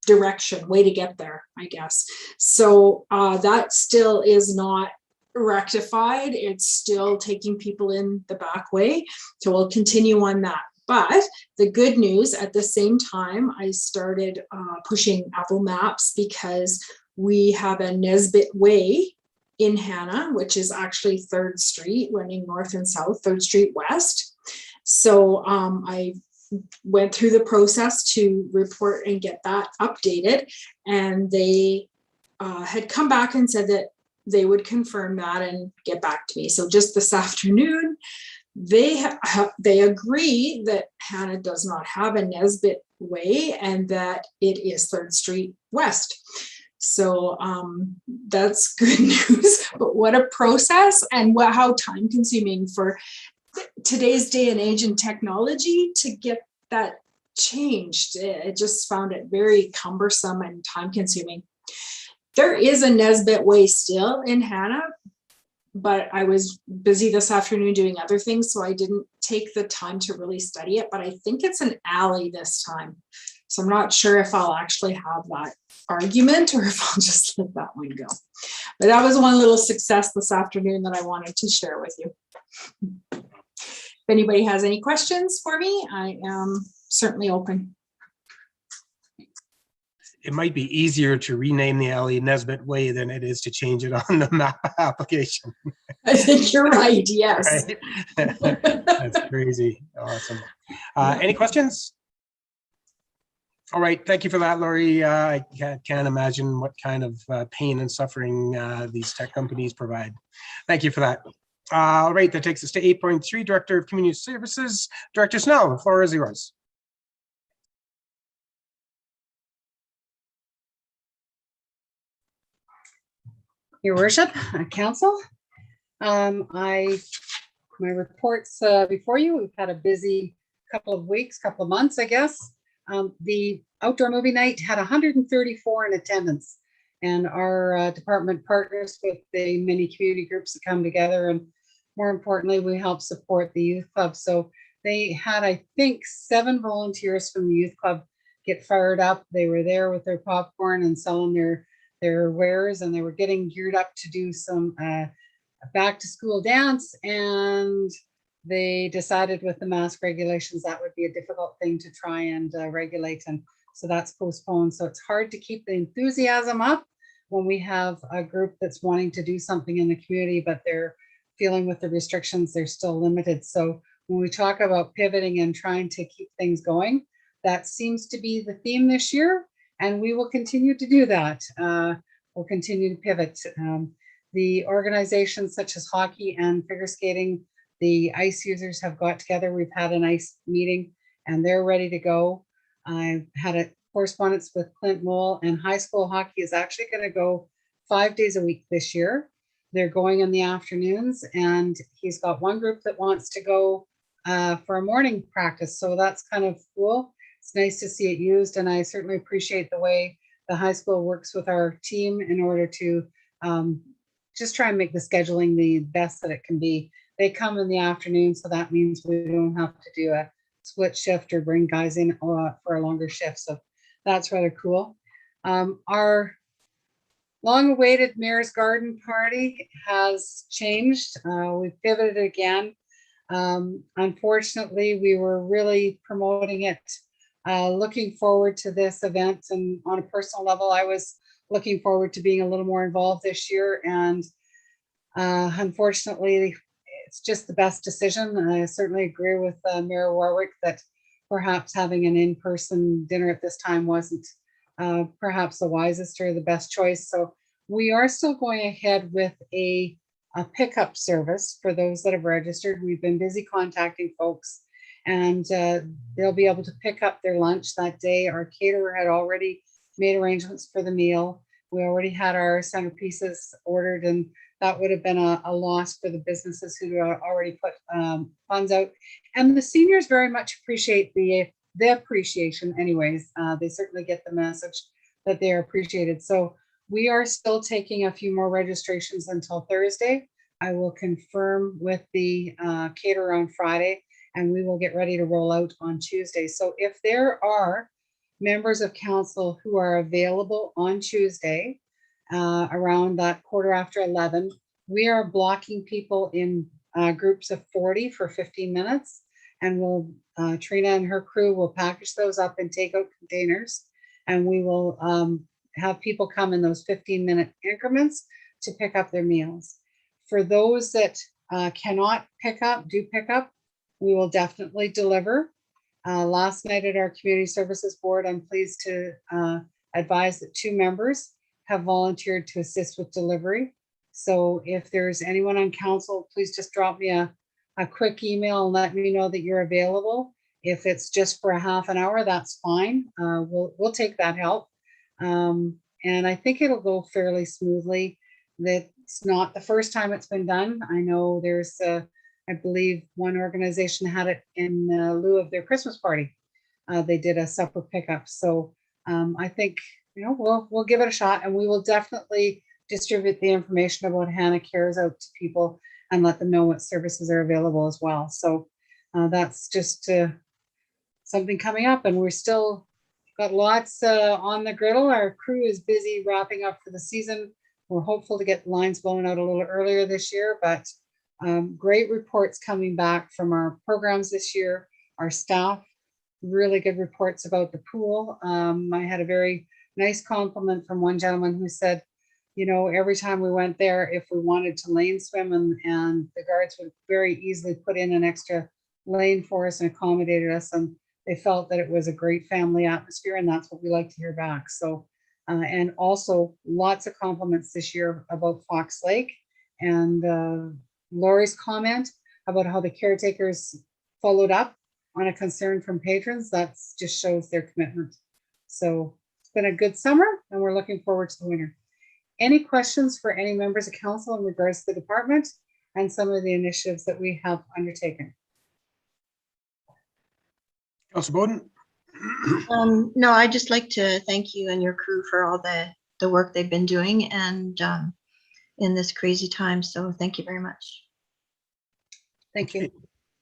way to get there, I guess. So that still is not rectified. It's still taking people in the back way. So we'll continue on that. But the good news, at the same time, I started pushing Apple Maps, because we have a Nesbitt Way in Hanna, which is actually 3rd Street, running north and south, 3rd Street West. So I went through the process to report and get that updated. And they had come back and said that they would confirm that and get back to me. So just this afternoon, they agree that Hanna does not have a Nesbitt Way and that it is 3rd Street West. So that's good news. But what a process, and how time consuming for today's day and age and technology to get that changed. I just found it very cumbersome and time consuming. There is a Nesbitt Way still in Hanna, but I was busy this afternoon doing other things, so I didn't take the time to really study it, but I think it's an alley this time. So I'm not sure if I'll actually have that argument or if I'll just let that one go. But that was one little success this afternoon that I wanted to share with you. If anybody has any questions for me, I am certainly open. It might be easier to rename the alley Nesbitt Way than it is to change it on the map application. I think you're right, yes. Right? That's crazy. Awesome. Any questions? All right, thank you for that, Lori. I can't imagine what kind of pain and suffering these tech companies provide. Thank you for that. All right, that takes us to 8.3, Director of Community Services. Director Snell, the floor is yours. Your Worship, Council. My reports before you. We've had a busy couple of weeks, couple of months, I guess. The outdoor movie night had 134 in attendance, and our department partners with the many community groups that come together, and more importantly, we help support the youth club. So they had, I think, 7 volunteers from the youth club get fired up. They were there with their popcorn and selling their wares, and they were getting geared up to do some back to school dance, and they decided with the mask regulations that would be a difficult thing to try and regulate, and so that's postponed. So it's hard to keep the enthusiasm up when we have a group that's wanting to do something in the community, but they're feeling with the restrictions, they're still limited. So when we talk about pivoting and trying to keep things going, that seems to be the theme this year, and we will continue to do that. We'll continue to pivot. The organizations such as hockey and figure skating, the ice users have got together. We've had an ice meeting and they're ready to go. I've had a correspondence with Clint Mole, and high school hockey is actually going to go 5 days a week this year. They're going in the afternoons, and he's got one group that wants to go for a morning practice. So that's kind of cool. It's nice to see it used, and I certainly appreciate the way the high school works with our team in order to just try and make the scheduling the best that it can be. They come in the afternoon, so that means we don't have to do a split shift or bring guys in for a longer shift. So that's rather cool. Our long-awaited Mayor's Garden Party has changed. We've pivoted again. Unfortunately, we were really promoting it, looking forward to this event, and on a personal level, I was looking forward to being a little more involved this year, and unfortunately, it's just the best decision. I certainly agree with Mayor Warwick that perhaps having an in-person dinner at this time wasn't perhaps the wisest or the best choice. So we are still going ahead with a pickup service for those that have registered. We've been busy contacting folks, and they'll be able to pick up their lunch that day. Our caterer had already made arrangements for the meal. We already had our centerpieces ordered, and that would have been a loss for the businesses who already put funds out. And the seniors very much appreciate the appreciation anyways. They certainly get the message that they are appreciated. So we are still taking a few more registrations until Thursday. I will confirm with the caterer on Friday, and we will get ready to roll out on Tuesday. So if there are members of council who are available on Tuesday around that 11:15, we are blocking people in groups of 40 for 15 minutes, and we'll Trina and her crew will package those up in takeout containers, and we will have people come in those 15-minute increments to pick up their meals. For those that cannot pick up, we will definitely deliver. Last night at our community services board, I'm pleased to advise that 2 members have volunteered to assist with delivery. So if there's anyone on council, please just drop me a quick email and let me know that you're available. If it's just for a half an hour, that's fine. We'll take that help. And I think it'll go fairly smoothly. That's not the first time it's been done. I know there's I believe one organization had it in lieu of their Christmas party. They did a supper pickup. So I think we'll give it a shot, and we will definitely distribute the information about Hanna Cares out to people and let them know what services are available as well. So that's just something coming up, and we're still got lots on the griddle. Our crew is busy wrapping up for the season. We're hopeful to get lines blown out a little earlier this year, but great reports coming back from our programs this year. Our staff, really good reports about the pool. I had a very nice compliment from one gentleman who said, every time we went there, if we wanted to lane swim, and the guards would very easily put in an extra lane for us and accommodated us, and they felt that it was a great family atmosphere, and that's what we like to hear back. So, and also lots of compliments this year about Fox Lake, and Lori's comment about how the caretakers followed up on a concern from patrons. That just shows their commitment. So it's been a good summer, and we're looking forward to the winter. Any questions for any members of council in regards to the department and some of the initiatives that we have undertaken? Councilor Bowden? No, I'd just like to thank you and your crew for all the work they've been doing, and in this crazy time. So thank you very much. Thank you.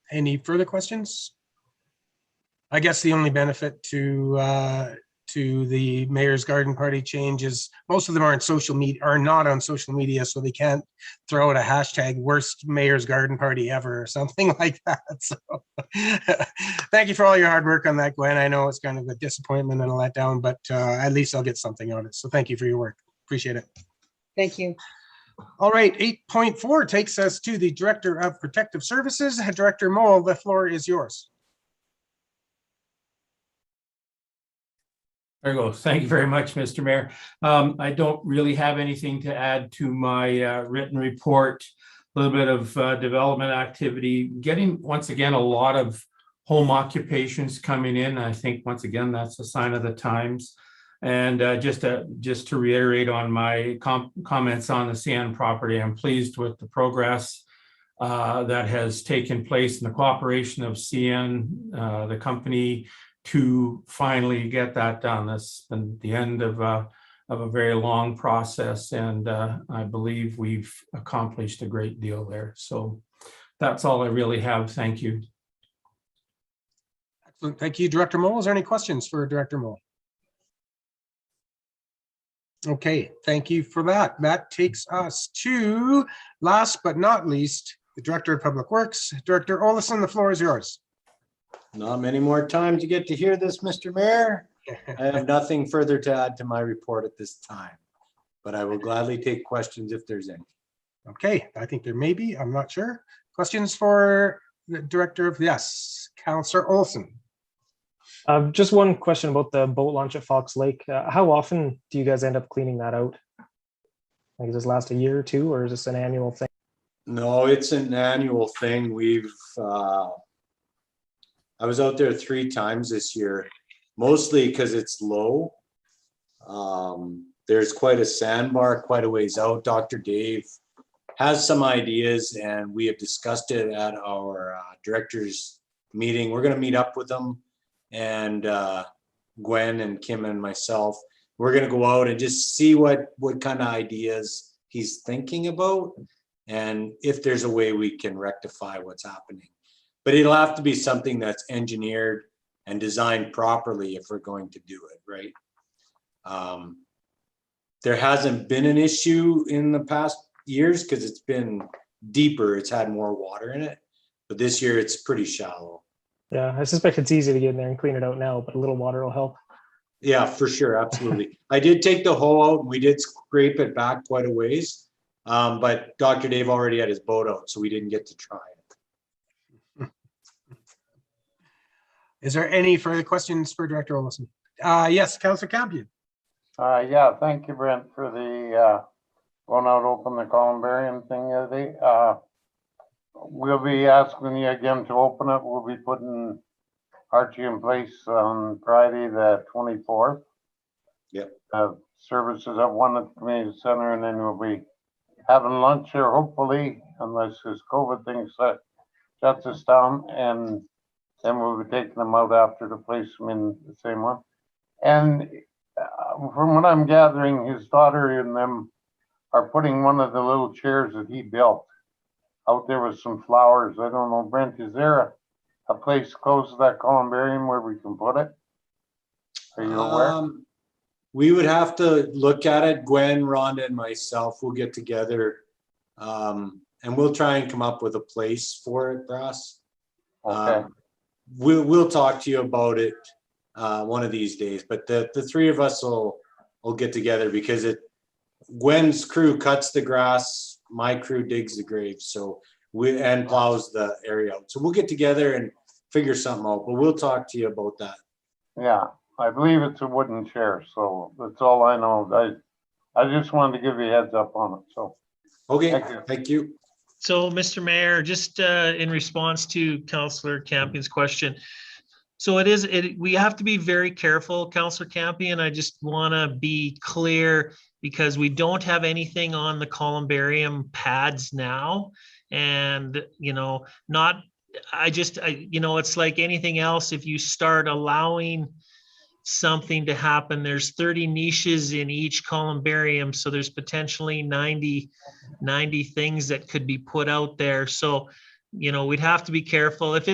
Any further questions? I guess the only benefit to the Mayor's Garden Party change is most of them are not on social media, so they can't throw out a hashtag worst Mayor's Garden Party ever or something like that. So thank you for all your hard work on that, Gwen. I know it's kind of a disappointment and a letdown, but at least I'll get something out of it. So thank you for your work. Appreciate it. Thank you. All right, 8.4 takes us to the Director of Protective Services. Director Moll, the floor is yours. There you go. Thank you very much, Mr. Mayor. I don't really have anything to add to my written report. A little bit of development activity, getting once again a lot of home occupations coming in. I think once again that's a sign of the times. And just to reiterate on my comments on the CN property, I'm pleased with the progress that has taken place in the cooperation of CN, the company, to finally get that done. That's been the end of a very long process, and I believe we've accomplished a great deal there. So that's all I really have. Thank you. Excellent. Thank you, Director Moll. Is there any questions for Director Moll? Okay, thank you for that. That takes us to, last but not least, the Director of Public Works. Director Olson, the floor is yours. Not many more times to get to hear this, Mr. Mayor. I have nothing further to add to my report at this time, but I will gladly take questions if there's any. Okay, I think there may be, I'm not sure. Questions for the Director of, yes, Councillor Olson. Just one question about the boat launch at Fox Lake. How often do you guys end up cleaning that out? Like, does this last a year or two, or is this an annual thing? No, it's an annual thing. I was out there 3 times this year, mostly because it's low. There's quite a sandbar quite a ways out. Dr. Dave has some ideas, and we have discussed it at our directors meeting. We're going to meet up with them, and Gwen and Kim and myself, we're going to go out and just see what kind of ideas he's thinking about, and if there's a way we can rectify what's happening. But it'll have to be something that's engineered and designed properly if we're going to do it, right? There hasn't been an issue in the past years because it's been deeper. It's had more water in it, but this year it's pretty shallow. Yeah, I suspect it's easy to get in there and clean it out now, but a little water will help. Yeah, for sure. Absolutely. I did take the hoe out and we did scrape it back quite a ways. But Dr. Dave already had his boat out, so we didn't get to try it. Is there any further questions for Director Olson? Yes, Councillor Campion. Yeah, thank you, Brent, for the going out open the columbarium thing the other day. We'll be asking you again to open it. We'll be putting Archie in place on Friday the 24th. Yep. Services at 1 at the community center, and then we'll be having lunch here, hopefully, unless this COVID thing shuts us down, and then we'll be taking them out after to place them in the same one. And from what I'm gathering, his daughter and them are putting one of the little chairs that he built out there with some flowers. I don't know, Brent, is there a place close to that columbarium where we can put it? Are you aware? We would have to look at it. Gwen, Rhonda, and myself will get together, and we'll try and come up with a place for it, Brass. Okay. We'll talk to you about it one of these days. But the three of us will get together because Gwen's crew cuts the grass, my crew digs the graves, so and plows the area out. So we'll get together and figure something out. But we'll talk to you about that. Yeah, I believe it's a wooden chair, so that's all I know. I just wanted to give you a heads up on it. So okay, thank you. Thank you. So, Mr. Mayor, just in response to Councillor Campion's question, so we have to be very careful, Councillor Campion. I just want to be clear because we don't have anything on the columbarium pads now, and it's like anything else. If you start allowing something to happen, there's 30 niches in each columbarium, so there's potentially 90 things that could be put out there. So we'd have to be careful if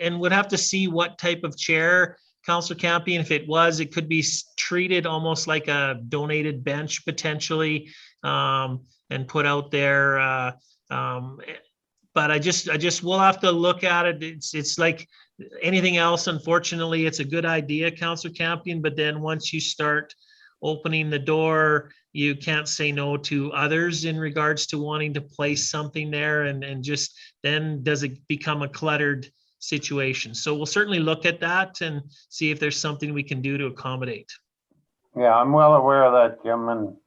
and we'd have to see what type of chair, Councillor Campion. If it could be treated almost like a donated bench potentially, and put out there. But we'll have to look at it. It's like anything else. Unfortunately, it's a good idea, Councillor Campion, but then once you start opening the door, you can't say no to others in regards to wanting to place something there, and just then does it become a cluttered situation. So we'll certainly look at that and see if there's something we can do to accommodate. Yeah, I'm well aware of that, Jim. And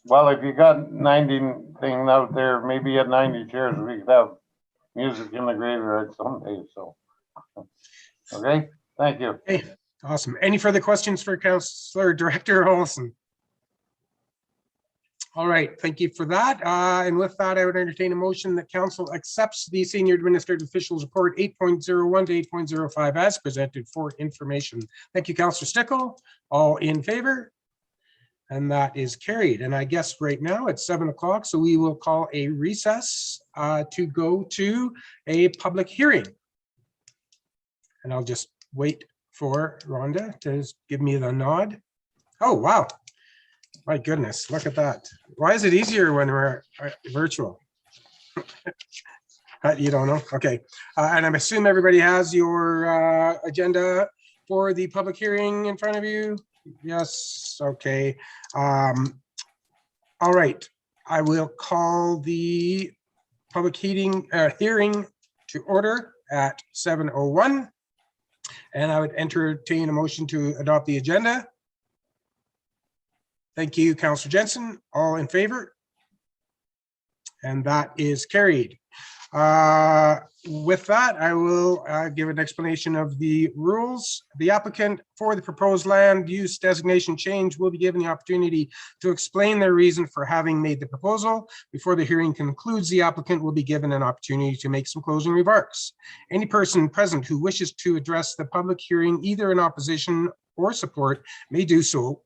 well, if you got 90 things out there, maybe you had 90 chairs, we could have music in the graveyard someday. So, okay, thank you. Hey, awesome. Any further questions for Councillor Director Olson? All right, thank you for that. And with that, I would entertain a motion that council accepts the Senior Administrative Officials Report 8.01 to 8.05 as presented for information. Thank you, Councillor Stickle. All in favor? And that is carried. And I guess right now it's 7 o'clock, so we will call a recess to go to a public hearing. And I'll just wait for Rhonda to give me the nod. Oh, wow. My goodness, look at that. Why is it easier when we're virtual? You don't know? Okay. And I assume everybody has your agenda for the public hearing in front of you. Yes. Okay. All right. I will call the public hearing to order at 7:01. And I would entertain a motion to adopt the agenda. Thank you, Councillor Jensen. All in favor? And that is carried. With that, I will give an explanation of the rules. The applicant for the proposed land use designation change will be given the opportunity to explain their reason for having made the proposal. Before the hearing concludes, the applicant will be given an opportunity to make some closing remarks. Any person present who wishes to address the public hearing, either in opposition or support, may do so.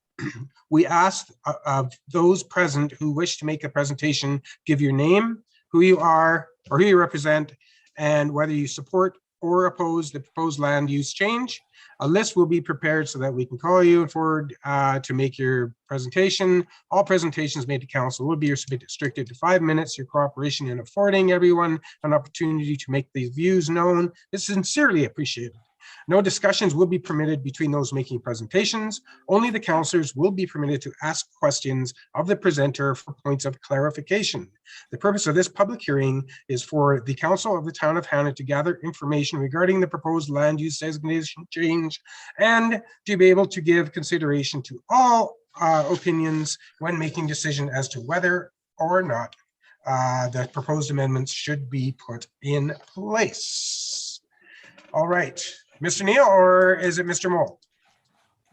We ask of those present who wish to make a presentation, give your name, who you are or who you represent, and whether you support or oppose the proposed land use change. A list will be prepared so that we can call you forward to make your presentation. All presentations made to council will be restricted to 5 minutes. Your cooperation in affording everyone an opportunity to make these views known is sincerely appreciated. No discussions will be permitted between those making presentations. Only the councillors will be permitted to ask questions of the presenter for points of clarification. The purpose of this public hearing is for the council of the town of Hanna to gather information regarding the proposed land use designation change and to be able to give consideration to all opinions when making decision as to whether or not the proposed amendments should be put in place. All right. Mr. Neal, or is it Mr. Mole?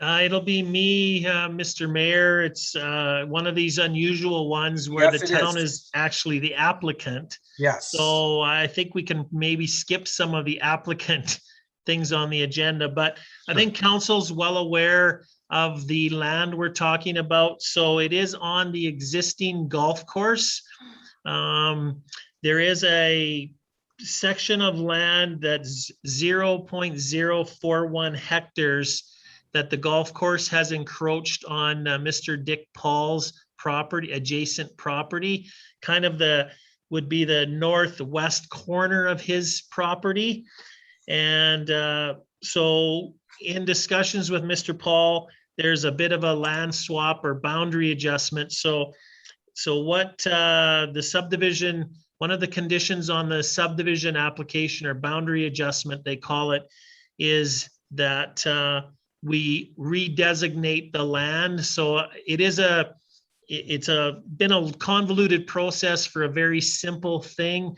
It'll be me, Mr. Mayor. It's one of these unusual ones where Yes, the town is actually the applicant. Yes. So I think we can maybe skip some of the applicant things on the agenda, but I think council's well aware of the land we're talking about. So it is on the existing golf course. There is a section of land that's 0.041 hectares that the golf course has encroached on Mr. Dick Paul's property, adjacent property, kind of would be the northwest corner of his property. And so in discussions with Mr. Paul, there's a bit of a land swap or boundary adjustment. So what the subdivision, one of the conditions on the subdivision application or boundary adjustment, they call it, is that we redesignate the land. So it's been a convoluted process for a very simple thing,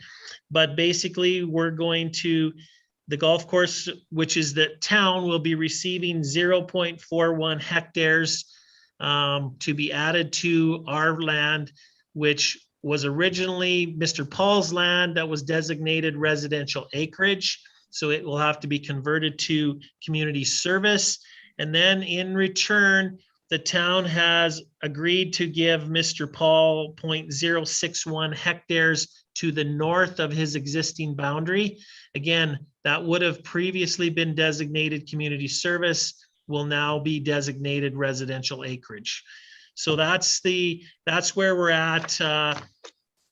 but basically we're going to, the golf course, which is the town, will be receiving 0.41 hectares to be added to our land, which was originally Mr. Paul's land that was designated residential acreage. So it will have to be converted to community service. And then in return, the town has agreed to give Mr. Paul 0.061 hectares to the north of his existing boundary. Again, that would have previously been designated community service, will now be designated residential acreage. So that's where we're at.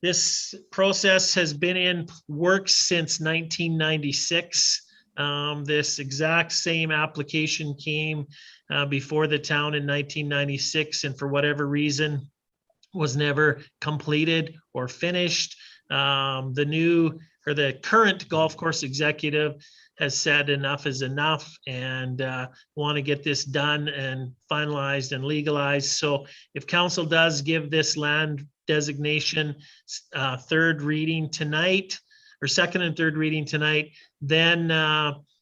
This process has been in works since 1996. This exact same application came before the town in 1996, and for whatever reason was never completed or finished. The current golf course executive has said enough is enough and want to get this done and finalized and legalized. So if council does give this land designation third reading tonight, or second and third reading tonight, then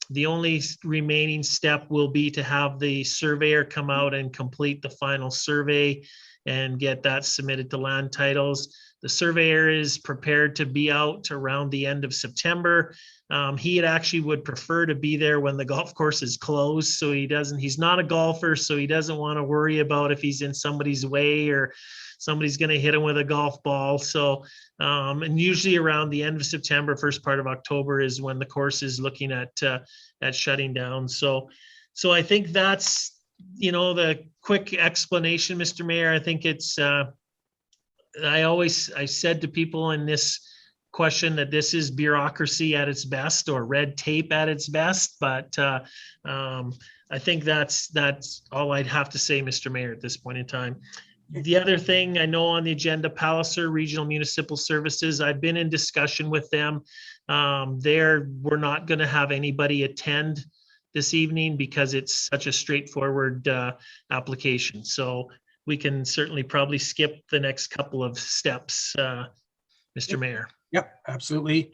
the only remaining step will be to have the surveyor come out and complete the final survey and get that submitted to land titles. The surveyor is prepared to be out around the end of September. He actually would prefer to be there when the golf course is closed. So he's not a golfer, so he doesn't want to worry about if he's in somebody's way or somebody's going to hit him with a golf ball. So, and usually around the end of September, first part of October is when the course is looking at shutting down. So I think that's, the quick explanation, Mr. Mayor. I think it's, I said to people in this question that this is bureaucracy at its best or red tape at its best, but I think that's all I'd have to say, Mr. Mayor, at this point in time. The other thing I know on the agenda, Palliser Regional Municipal Services, I've been in discussion with them. We're not going to have anybody attend this evening because it's such a straightforward application. So we can certainly probably skip the next couple of steps, Mr. Mayor. Yep, absolutely.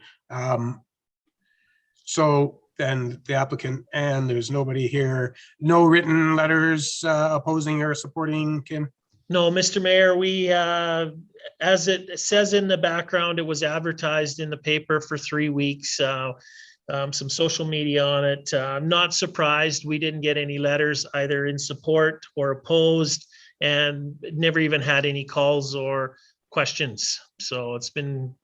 So then the applicant, and there's nobody here, no written letters opposing or supporting, Kim? No, Mr. Mayor, we, as it says in the background, it was advertised in the paper for 3 weeks, some social media on it. I'm not surprised we didn't get any letters either in support or opposed, and never even had any calls or questions. So it's been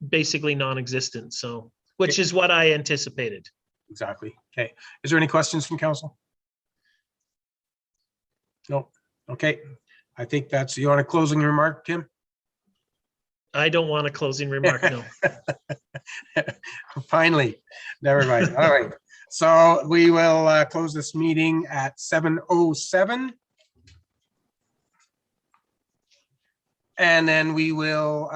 basically non-existent. So, which is what I anticipated. Exactly. Okay. Is there any questions from council? No. Okay. I think that's, you want a closing remark, Kim? I don't want a closing remark, no. Finally, never mind. All right. So we will close this meeting at 7:07. And then we will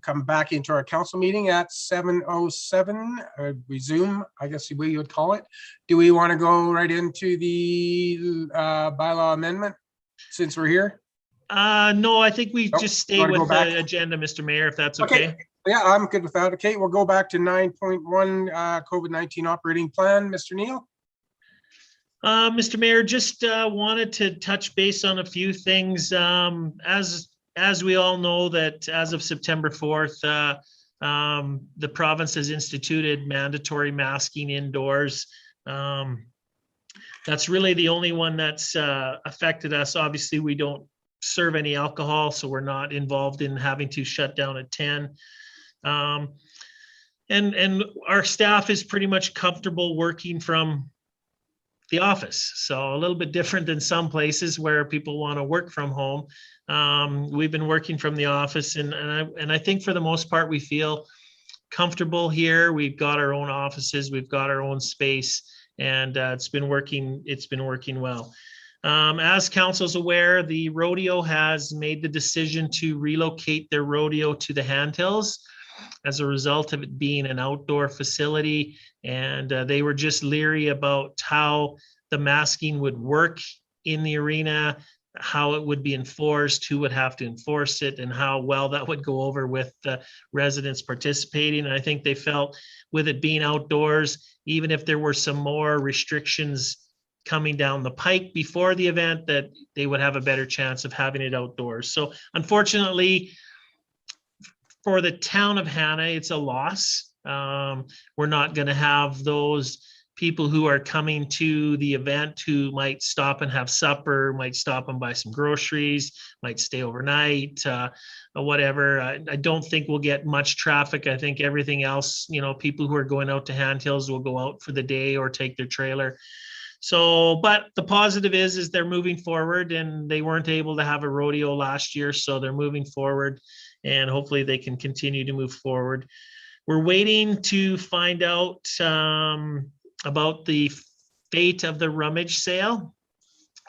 come back into our council meeting at 7:07, or resume, I guess we would call it. Do we want to go right into the bylaw amendment since we're here? No, I think we Nope. just stay You wanna with go back? the agenda, Mr. Mayor, if that's okay. Yeah, I'm good with that. Okay, we'll go back to 9.1 COVID-19 operating plan. Mr. Neal? Mr. Mayor, just wanted to touch base on a few things. As we all know, that as of September 4th, The province has instituted mandatory masking indoors. That's really the only one that's affected us. Obviously, we don't serve any alcohol, so we're not involved in having to shut down at 10. And our staff is pretty much comfortable working from the office. So a little bit different than some places where people want to work from home. We've been working from the office, and I think for the most part, we feel comfortable here. We've got our own offices, we've got our own space, and it's been working well. As council's aware, the rodeo has made the decision to relocate their rodeo to the Handhills as a result of it being an outdoor facility. And they were just leery about how the masking would work in the arena, how it would be enforced, who would have to enforce it, and how well that would go over with the residents participating. And I think they felt with it being outdoors, even if there were some more restrictions coming down the pike before the event, that they would have a better chance of having it outdoors. So unfortunately, for the town of Hanna, it's a loss. We're not going to have those people who are coming to the event who might stop and have supper, might stop and buy some groceries, might stay overnight, whatever. I don't think we'll get much traffic. I think everything else, you know, people who are going out to Handhills will go out for the day or take their trailer. So, but the positive is they're moving forward, and they weren't able to have a rodeo last year, so they're moving forward, and hopefully they can continue to move forward. We're waiting to find out about the fate of the rummage sale.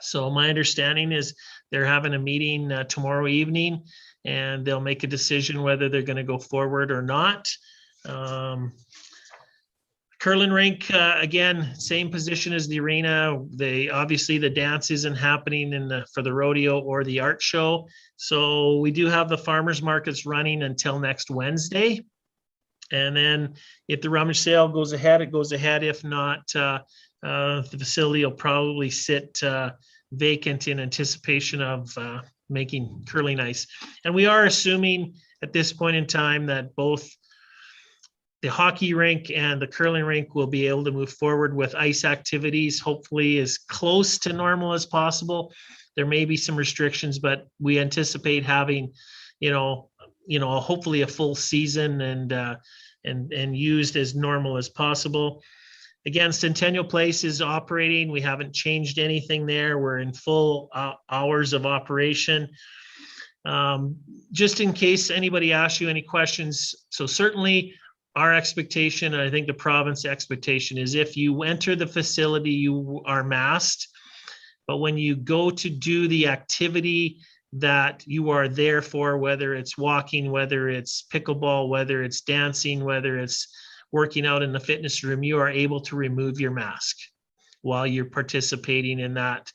So my understanding is they're having a meeting tomorrow evening, and they'll make a decision whether they're going to go forward or not. Curling rink, again, same position as the arena. Obviously the dance isn't happening for the rodeo or the art show. So we do have the farmers markets running until next Wednesday. And then if the rummage sale goes ahead, it goes ahead. If not, the facility will probably sit vacant in anticipation of making curling ice. And we are assuming at this point in time that both the hockey rink and the curling rink will be able to move forward with ice activities, hopefully as close to normal as possible. There may be some restrictions, but we anticipate having, hopefully a full season and used as normal as possible. Again, Centennial Place is operating. We haven't changed anything there. We're in full hours of operation. Just in case anybody asks you any questions, so certainly our expectation, and I think the province expectation, is if you enter the facility, you are masked. But when you go to do the activity that you are there for, whether it's walking, whether it's pickleball, whether it's dancing, whether it's working out in the fitness room, you are able to remove your mask while you're participating in that.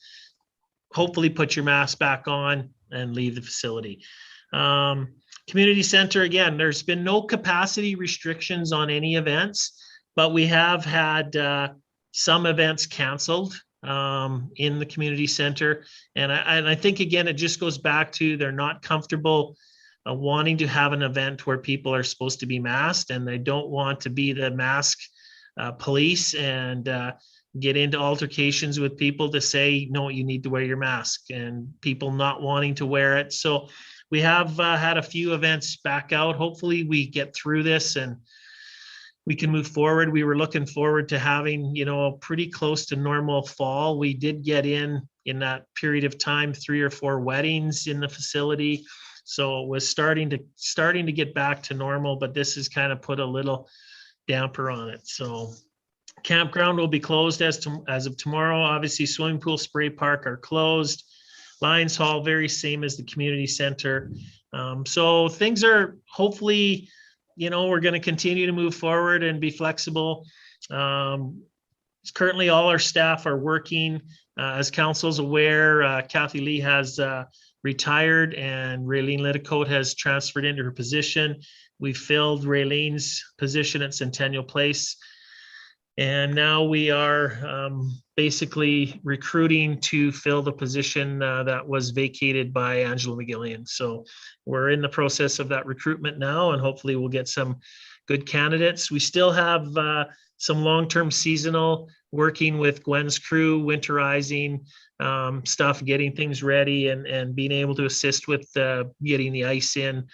Hopefully put your mask back on and leave the facility. Community center, again, there's been no capacity restrictions on any events, but we have had some events canceled in the community center. And I think, again, it just goes back to they're not comfortable wanting to have an event where people are supposed to be masked, and they don't want to be the mask police and get into altercations with people to say, no, you need to wear your mask, and people not wanting to wear it. So we have had a few events back out. Hopefully we get through this and we can move forward. We were looking forward to having, a pretty close to normal fall. We did get in that period of time 3 or 4 weddings in the facility. So it was starting to get back to normal, but this has kind of put a little damper on it. So campground will be closed as of tomorrow. Obviously, swimming pool, spray park are closed. Lions Hall, very same as the community center. So things are hopefully, we're going to continue to move forward and be flexible. Currently, all our staff are working. As council's aware, Kathy Lee has retired and Raylene Litticoat has transferred into her position. We filled Raylene's position at Centennial Place. And now we are basically recruiting to fill the position that was vacated by Angela McGillian. So we're in the process of that recruitment now, and hopefully we'll get some good candidates. We still have some long-term seasonal working with Gwen's crew, winterizing stuff, getting things ready, and being able to assist with getting the ice in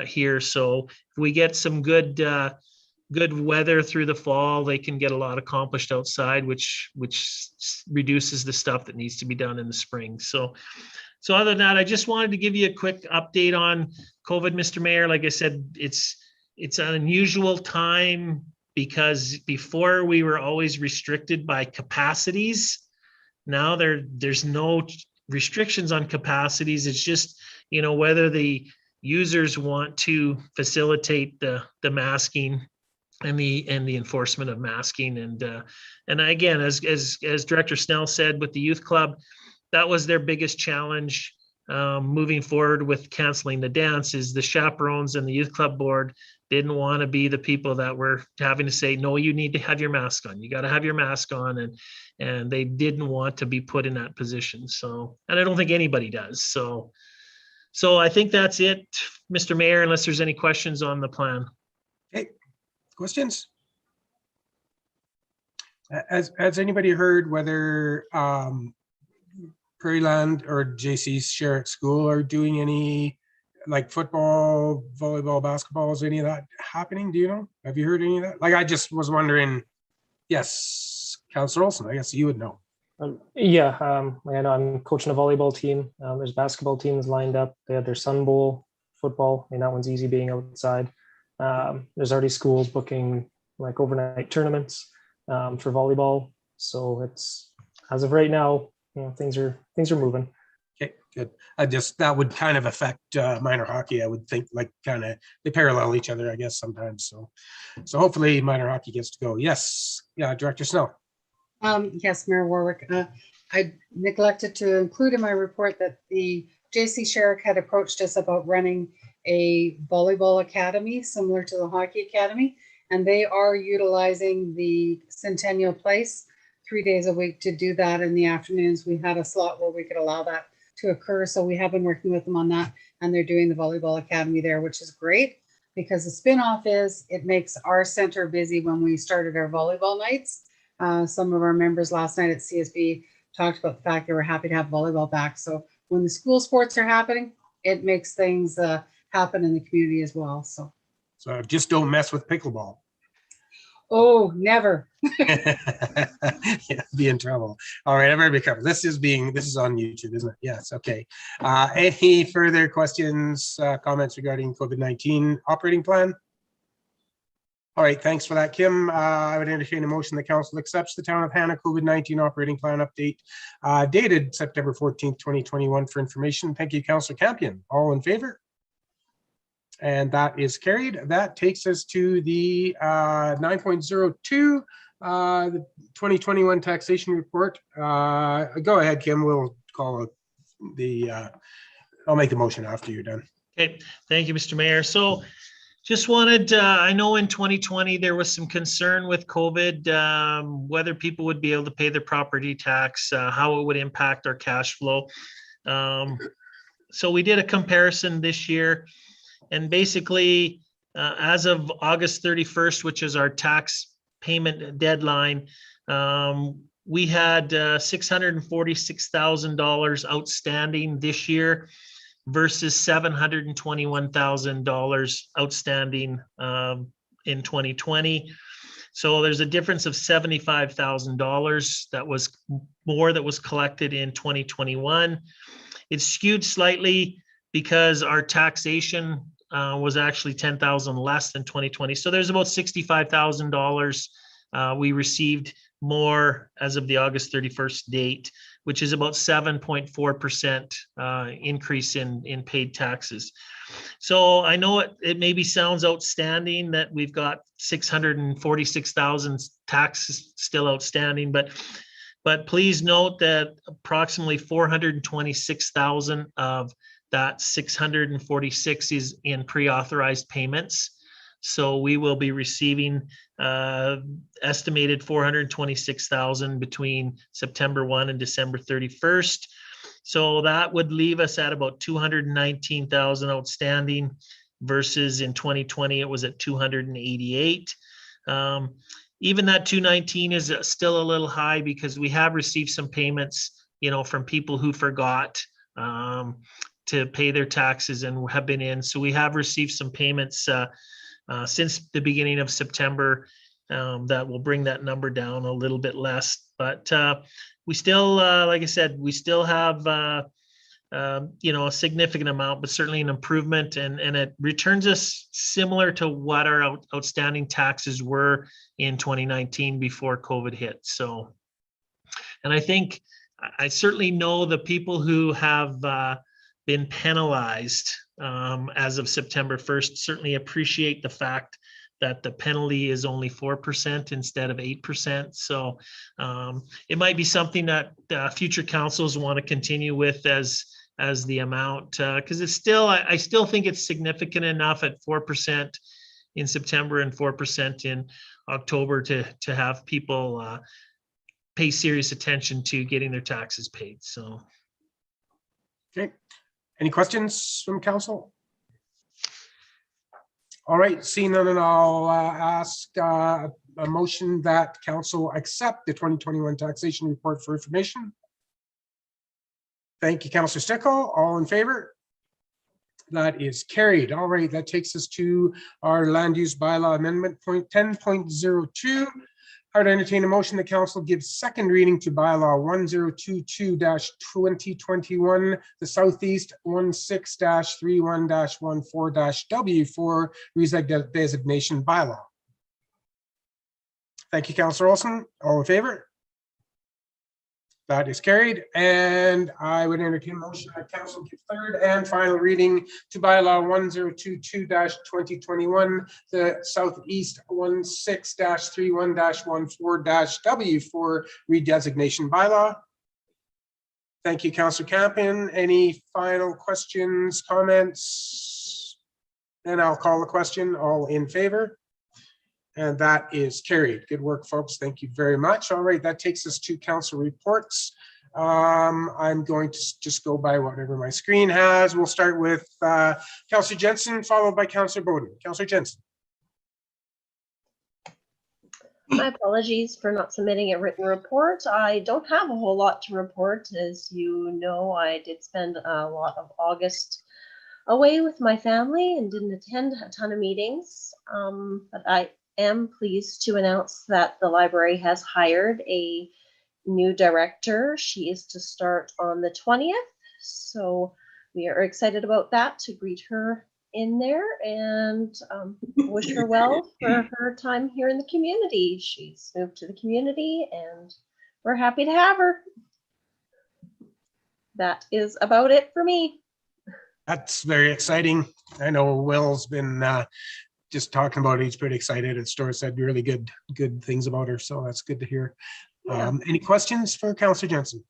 here. So if we get some good weather through the fall, they can get a lot accomplished outside, which reduces the stuff that needs to be done in the spring. So other than that, I just wanted to give you a quick update on COVID, Mr. Mayor. Like I said, it's an unusual time because before we were always restricted by capacities. Now there's no restrictions on capacities. It's just, whether the users want to facilitate the masking and the enforcement of masking. And again, as Director Snell said, with the youth club, that was their biggest challenge moving forward with canceling the dance. Is the chaperones and the youth club board didn't want to be the people that were having to say, no, you need to have your mask on. You got to have your mask on. And they didn't want to be put in that position. So, and I don't think anybody does. So I think that's it, Mr. Mayor, unless there's any questions on the plan. Okay, questions? Has anybody heard whether Prairie Land or JC's share at school are doing any like football, volleyball, basketball? Is any of that happening? Do you know? Have you heard any of that? Like, I just was wondering. Yes, Councillor Olsen, I guess you would know. I know I'm coaching a volleyball team. There's basketball teams lined up. They had their Sun Bowl football. That one's easy being outside. There's already schools booking like overnight tournaments for volleyball. So it's, as of right now, things are moving. Okay, good. That would kind of affect minor hockey, I would think, like kind of they parallel each other, I guess, sometimes. So hopefully minor hockey gets to go. Yes, yeah, Director Snow. Yes, Mayor Warwick. I neglected to include in my report that the JC Sherrick had approached us about running a volleyball academy similar to the hockey academy, and they are utilizing the Centennial Place 3 days a week to do that in the afternoons. We had a slot where we could allow that to occur. So we have been working with them on that, and they're doing the volleyball academy there, which is great because the spin-off is it makes our center busy when we started our volleyball nights. Some of our members last night at CSB talked about the fact they were happy to have volleyball back. So when the school sports are happening, it makes things happen in the community as well. So just don't mess with pickleball. Oh, never. Yeah, be in trouble. All right, everybody be careful. This is on YouTube, isn't it? Yes, okay. Any further questions, comments regarding COVID-19 operating plan? All right, thanks for that, Kim. I would entertain a motion the council accepts the Town of Hanna COVID-19 operating plan update dated September 14th, 2021 for information. Thank you, Councillor Campion. All in favor? And that is carried. That takes us to the 9.02, the 2021 taxation report. Go ahead, Kim. We'll call it I'll make the motion after you're done. Okay, thank you, Mr. Mayor. So just wanted, I know in 2020 there was some concern with COVID, whether people would be able to pay their property tax, how it would impact our cash flow. So we did a comparison this year. And basically, as of August 31st, which is our tax payment deadline, we had $646,000 outstanding this year versus $721,000 outstanding in 2020. So there's a difference of $75,000 that was collected in 2021. It's skewed slightly because our taxation was actually $10,000 less than 2020. So there's about $65,000 we received more as of the August 31st date, which is about 7.4% increase in paid taxes. So I know it maybe sounds outstanding that we've got 646,000 taxes still outstanding, but please note that approximately 426,000 of that 646 is in pre-authorized payments. So we will be receiving estimated 426,000 between September 1 and December 31st. So that would leave us at about 219,000 outstanding versus in 2020, it was at 288. Even that 219 is still a little high because we have received some payments, from people who forgot to pay their taxes and have been in. So we have received some payments since the beginning of September that will bring that number down a little bit less. But we still, like I said, we still have, a significant amount, but certainly an improvement, and it returns us similar to what our outstanding taxes were in 2019 before COVID hit. So, and I think I certainly know the people who have been penalized as of September 1st certainly appreciate the fact that the penalty is only 4% instead of 8%. So it might be something that future councils want to continue with as the amount, because it's still, I still think it's significant enough at 4% in September and 4% in October to have people pay serious attention to getting their taxes paid. So. Okay. Any questions from council? All right, seeing none, and I'll ask a motion that council accept the 2021 taxation report for information. Thank you, Councillor Stickle. All in favor? That is carried. All right, that takes us to our land use bylaw amendment point 10.02. I'd entertain a motion that council gives second reading to bylaw 1022-2021, the Southeast 16-31-14-W4 reseg designation bylaw. Thank you, Councillor Olson. All in favor? That is carried, and I would entertain a motion that council give third and final reading to bylaw 1022-2021, the Southeast 16-31-14-W4 redesignation bylaw. Thank you, Councillor Campion. Any final questions, comments? Then I'll call the question. All in favor? And that is carried. Good work, folks. Thank you very much. All right, that takes us to council reports. I'm going to just go by whatever my screen has. We'll start with Councillor Jensen, followed by Councillor Bowden. Councillor Jensen. My apologies for not submitting a written report. I don't have a whole lot to report. As you know, I did spend a lot of August away with my family and didn't attend a ton of meetings, but I am pleased to announce that the library has hired a new director. She is to start on the 20th. So we are excited about that, to greet her in there and wish her well for her time here in the community. She's moved to the community and we're happy to have her. That is about it for me. That's very exciting. I know Will's been just talking about it. He's pretty excited. And Stora said really good things about her. So that's good to hear. Yeah. Any questions for Councillor Jensen?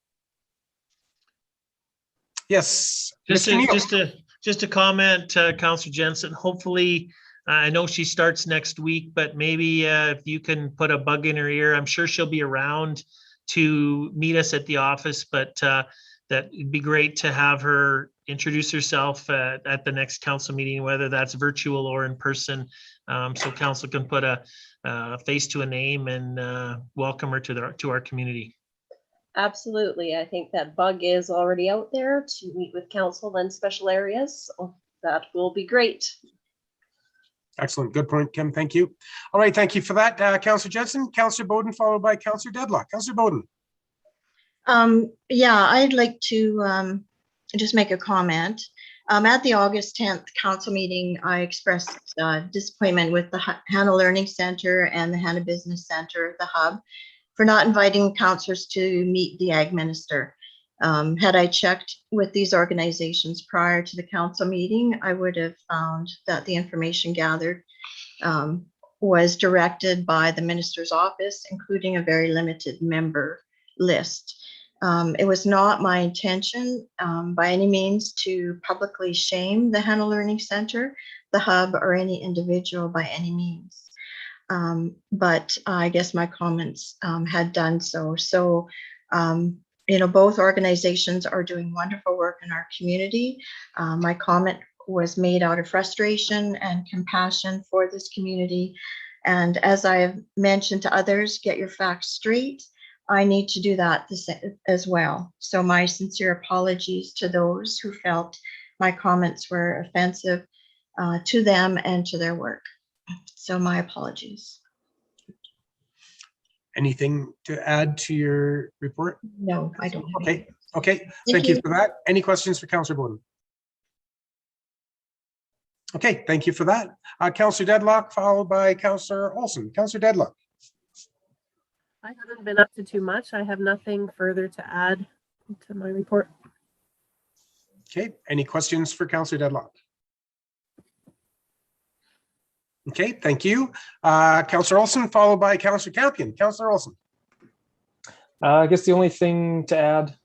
Yes. Just a comment, Councillor Jensen. Hopefully, I know she starts next week, but maybe if you can put a bug in her ear, I'm sure she'll be around to meet us at the office, but that it'd be great to have her introduce herself at the next council meeting, whether that's virtual or in person, so council can put a face to a name and welcome her to our community. Absolutely. I think that bug is already out there to meet with council and special areas. So that will be great. Excellent. Good point, Kim. Thank you. All right. Thank you for that, Councillor Jensen. Councillor Bowden, followed by Councillor Dedlock. Councillor Bowden. Yeah, I'd like to just make a comment. At the August 10th council meeting, I expressed disappointment with the Hanna Learning Center and the Hanna Business Center, the hub, for not inviting councillors to meet the Ag Minister. Had I checked with these organizations prior to the council meeting, I would have found that the information gathered was directed by the minister's office, including a very limited member list. It was not my intention by any means to publicly shame the Hanna Learning Center, the hub, or any individual by any means. But I guess my comments had done so. So, both organizations are doing wonderful work in our community. My comment was made out of frustration and compassion for this community. And as I have mentioned to others, get your facts straight. I need to do that as well. So my sincere apologies to those who felt my comments were offensive to them and to their work. So my apologies. Anything to add to your report? No, I don't. Okay. Okay. Thank you for that. Any questions for Councillor Bowden? Okay, thank you for that. Councillor Deadlock, followed by Councillor Olson. Councillor Deadlock. I haven't been up to too much. I have nothing further to add to my report. Okay, any questions for Councillor Deadlock? Okay, thank you. Councillor Olson, followed by Councillor Campion. Councillor Olson. I guess the only thing to add,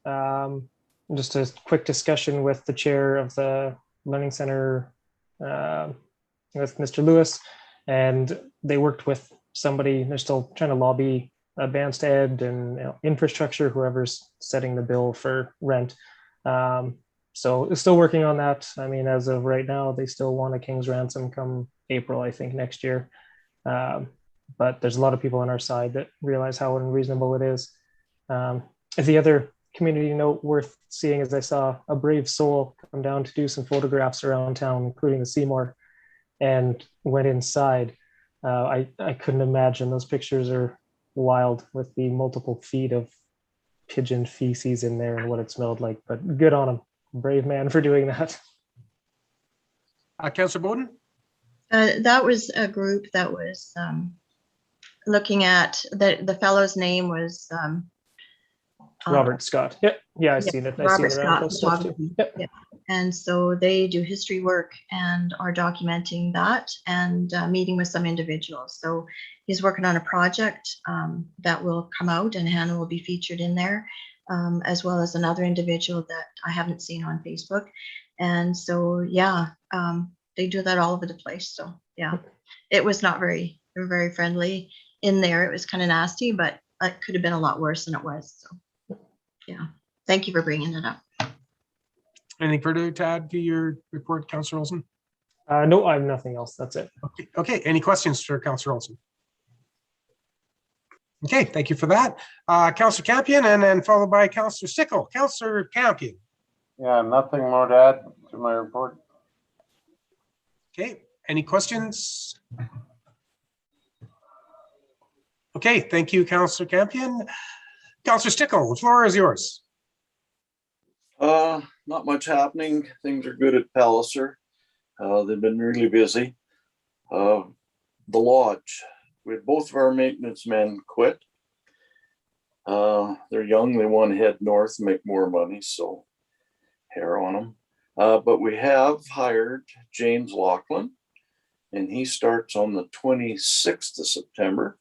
just a quick discussion with the chair of the Learning Center, with Mr. Lewis, and they worked with somebody. They're still trying to lobby advanced ed and infrastructure, whoever's setting the bill for rent. So it's still working on that. I mean, as of right now, they still want a king's ransom come April, I think, next year. But there's a lot of people on our side that realize how unreasonable it is. The other community note worth seeing is I saw a brave soul come down to do some photographs around town, including the Seymour, and went inside. I couldn't imagine. Those pictures are wild with the multiple feet of pigeon feces in there and what it smelled like, but good on him. Brave man for doing that. Councillor Bowden? That was a group that was looking at, the fellow's name was Robert Scott. Yeah, I've seen it. I've seen Robert it around Scott. stuff too. Yep. Yeah. And so they do history work and are documenting that and meeting with some individuals. So he's working on a project that will come out, and Hanna will be featured in there, as well as another individual that I haven't seen on Facebook. And so, yeah, they do that all over the place. So yeah, it was not very friendly in there. It was kind of nasty, but it could have been a lot worse than it was. So yeah, thank you for bringing it up. Anything further to add to your report, Councillor Olson? No, I have nothing else. That's it. Okay. Any questions for Councillor Olson? Okay, thank you for that. Councillor Campion, and then followed by Councillor Sickle. Councillor Campion. Yeah, nothing more to add to my report. Okay, any questions? Okay, thank you, Councillor Campion. Councillor Stickle, the floor is yours. Not much happening. Things are good at Palliser. They've been really busy. The lodge, we had both of our maintenance men quit. They're young, they want to head north and make more money, so hair on them. But we have hired James Laughlin, and he starts on the 26th of September.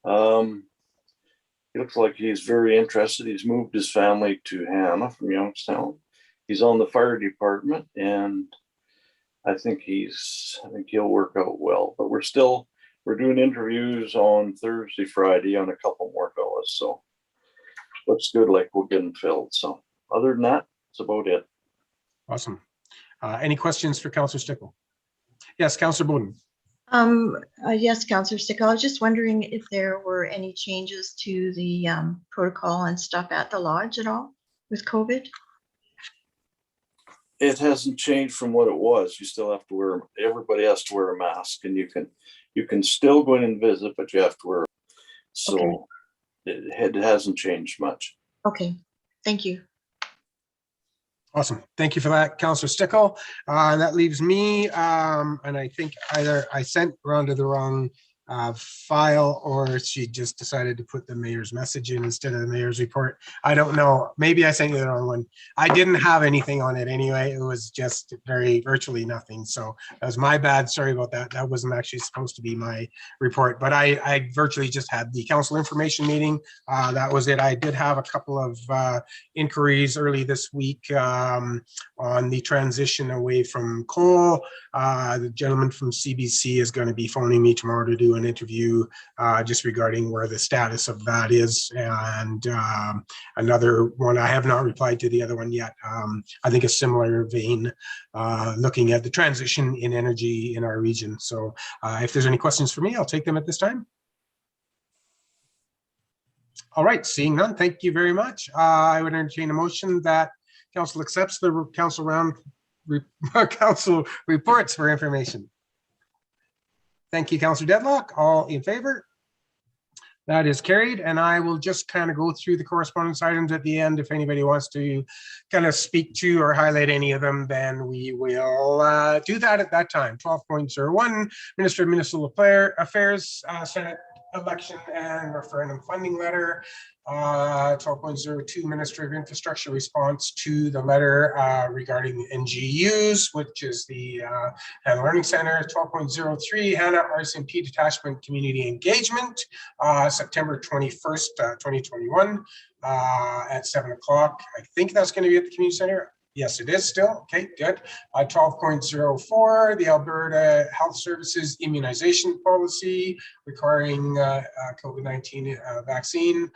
He looks like he's very interested. He's moved his family to Hanna from Youngstown. He's on the fire department, and I think he'll work out well. But we're doing interviews on Thursday, Friday on a couple more fellas. So looks good, like we'll get them filled. So other than that, that's about it. Awesome. Any questions for Councillor Stickle? Yes, Councillor Bowden. Yes, Councillor Stickle. I was just wondering if there were any changes to the protocol and stuff at the lodge at all with COVID. It hasn't changed from what it was. You still have to wear, everybody has to wear a mask, and you can still go in and visit, but you have to wear. So okay. It hasn't changed much. Okay, thank you. Awesome. Thank you for that, Councillor Stickle. That leaves me, and I think either I sent around to the wrong file, or she just decided to put the mayor's message in instead of the mayor's report. I don't know. Maybe I sent you the wrong one. I didn't have anything on it anyway. It was just virtually nothing. So that was my bad. Sorry about that. That wasn't actually supposed to be my report, but I virtually just had the council information meeting. That was it. I did have a couple of inquiries early this week on the transition away from coal. The gentleman from CBC is going to be phoning me tomorrow to do an interview just regarding where the status of that is. And another one, I have not replied to the other one yet. I think a similar vein, looking at the transition in energy in our region. So if there's any questions for me, I'll take them at this time. All right, seeing none, thank you very much. I would entertain a motion that council accepts the council reports for information. Thank you, Councillor Deadlock. All in favor? That is carried, and I will just kind of go through the correspondence items at the end. If anybody wants to kind of speak to or highlight any of them, then we will do that at that time. 12.01, Minister of Municipal Affairs, Senate election and referendum funding letter. 12.02, Minister of Infrastructure response to the letter regarding NGUs, which is the Hanna Learning Center. 12.03, Hanna RCMP Detachment Community Engagement, September 21st, 2021 at 7 o'clock. I think that's going to be at the community center. Yes, it is still. Okay, good. 12.04, the Alberta Health Services Immunization Policy requiring COVID-19 vaccine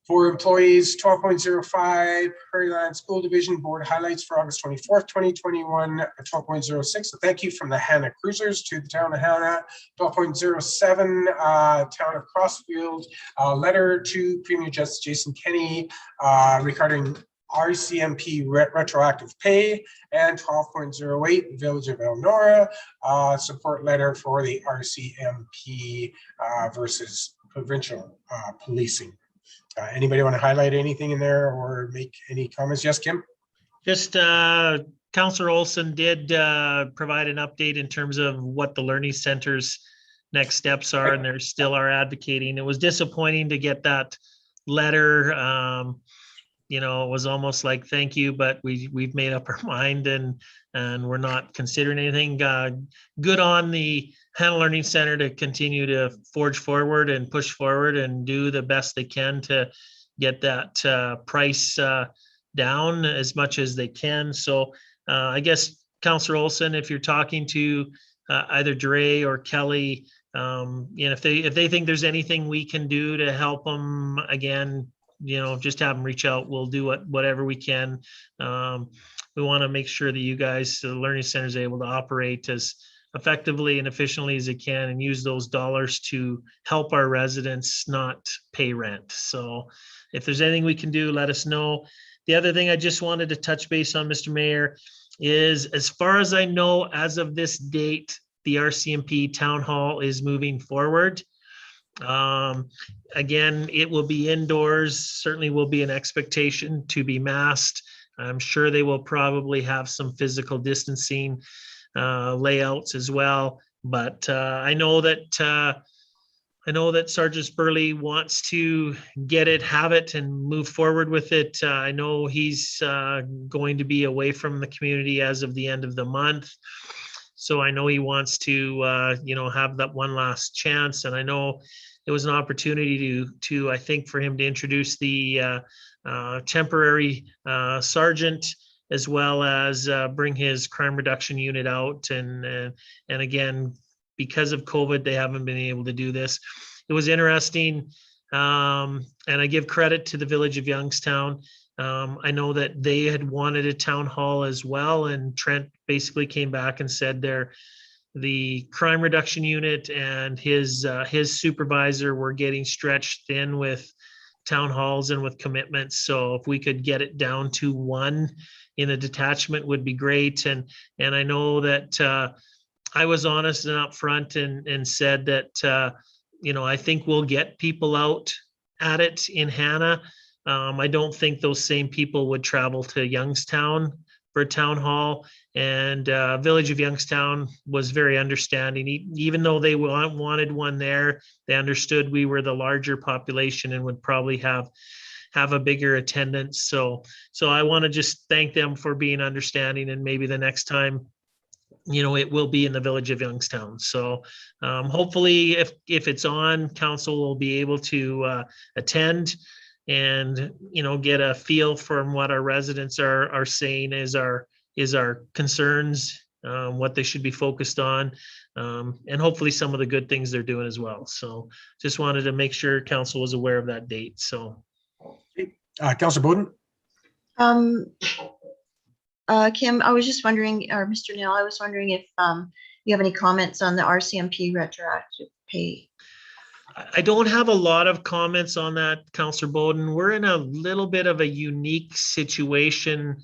for employees. 12.05, Prairie Land School Division Board highlights for August 24th, 2021. 12.06, a thank you from the Hanna Cruisers to the town of Hanna. 12.07, town of Crossfield, letter to Premier Justice Jason Kenney regarding RCMP retroactive pay. And 12.08, Village of Elnora, support letter for the RCMP versus provincial policing. Anybody want to highlight anything in there or make any comments? Yes, Kim? Just Councillor Olson did provide an update in terms of what the learning center's next steps are, and they still are advocating. It was disappointing to get that letter. You know, it was almost like thank you, but we've made up our mind and we're not considering anything. Good on the Hanna Learning Center to continue to forge forward and push forward and do the best they can to get that price down as much as they can. So I guess Councillor Olson, if you're talking to either Dre or Kelly, and if they think there's anything we can do to help them, again, you know, just have them reach out. We'll do whatever we can. We want to make sure that you guys, the learning center, is able to operate as effectively and efficiently as it can and use those dollars to help our residents not pay rent. So if there's anything we can do, let us know. The other thing I just wanted to touch base on, Mr. Mayor, is as far as I know, as of this date, the RCMP town hall is moving forward. Again, it will be indoors, certainly will be an expectation to be masked. I'm sure they will probably have some physical distancing layouts as well. But I know that Sergeant Spurley wants to get it, have it, and move forward with it. I know he's going to be away from the community as of the end of the month. So I know he wants to, you know, have that one last chance. And I know it was an opportunity to I think, for him to introduce the temporary sergeant, as well as bring his crime reduction unit out. And again, because of COVID, they haven't been able to do this. It was interesting. And I give credit to the Village of Youngstown. I know that they had wanted a town hall as well, and Trent basically came back and said the crime reduction unit and his supervisor were getting stretched thin with town halls and with commitments. So if we could get it down to one in a detachment would be great. And I know that I was honest and upfront and said that, you know, I think we'll get people out at it in Hanna. I don't think those same people would travel to Youngstown for a town hall, and Village of Youngstown was very understanding. Even though they wanted one there, they understood we were the larger population and would probably have a bigger attendance. So I want to just thank them for being understanding, and maybe the next time, it will be in the Village of Youngstown. So hopefully if it's on, council will be able to attend and, get a feel from what our residents are saying is our concerns, what they should be focused on, and hopefully some of the good things they're doing as well. So just wanted to make sure council was aware of that date. So. Councilor Bowden? Kim, I was just wondering, or Mr. Neal, I was wondering if you have any comments on the RCMP retroactive pay. I don't have a lot of comments on that, Councillor Bowden. We're in a little bit of a unique situation,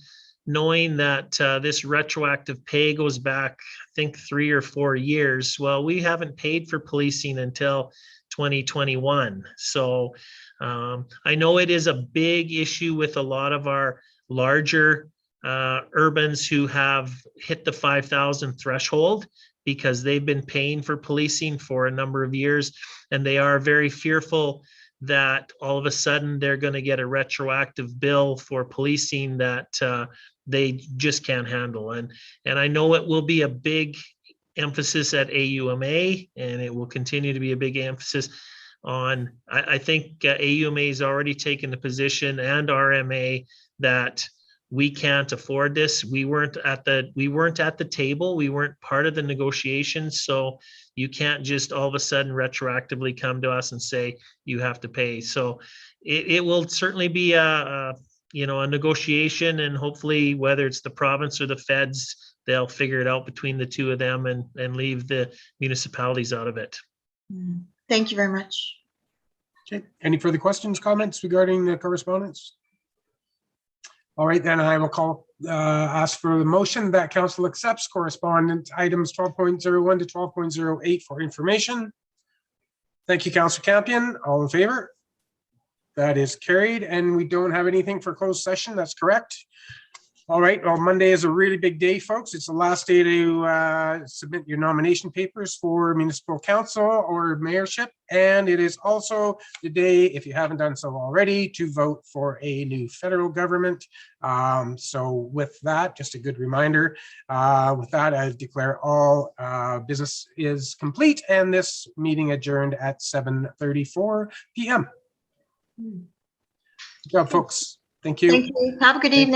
knowing that this retroactive pay goes back, I think, 3 or 4 years. Well, we haven't paid for policing until 2021. So I know it is a big issue with a lot of our larger urbans who have hit the 5,000 threshold, because they've been paying for policing for a number of years, and they are very fearful that all of a sudden they're going to get a retroactive bill for policing that they just can't handle. And I know it will be a big emphasis at AUMA, and it will continue to be a big emphasis on, I think AUMA has already taken the position, and RMA, that we can't afford this. We weren't at the table. We weren't part of the negotiations. So you can't just all of a sudden retroactively come to us and say you have to pay. So it will certainly be a negotiation, and hopefully whether it's the province or the feds, they'll figure it out between the two of them and leave the municipalities out of it. Thank you very much. Okay. Any further questions, comments regarding the correspondence? All right, then I will ask for the motion that council accepts correspondence items 12.01 to 12.08 for information. Thank you, Councillor Campion. All in favor? That is carried, and we don't have anything for closed session. That's correct. All right, well, Monday is a really big day, folks. It's the last day to submit your nomination papers for municipal council or mayorship. And it is also the day, if you haven't done so already, to vote for a new federal government. So with that, just a good reminder, with that, I declare all business is complete, and this meeting adjourned at 7:34 p.m. Good job, folks. Thank you. Thank you. Have a good evening.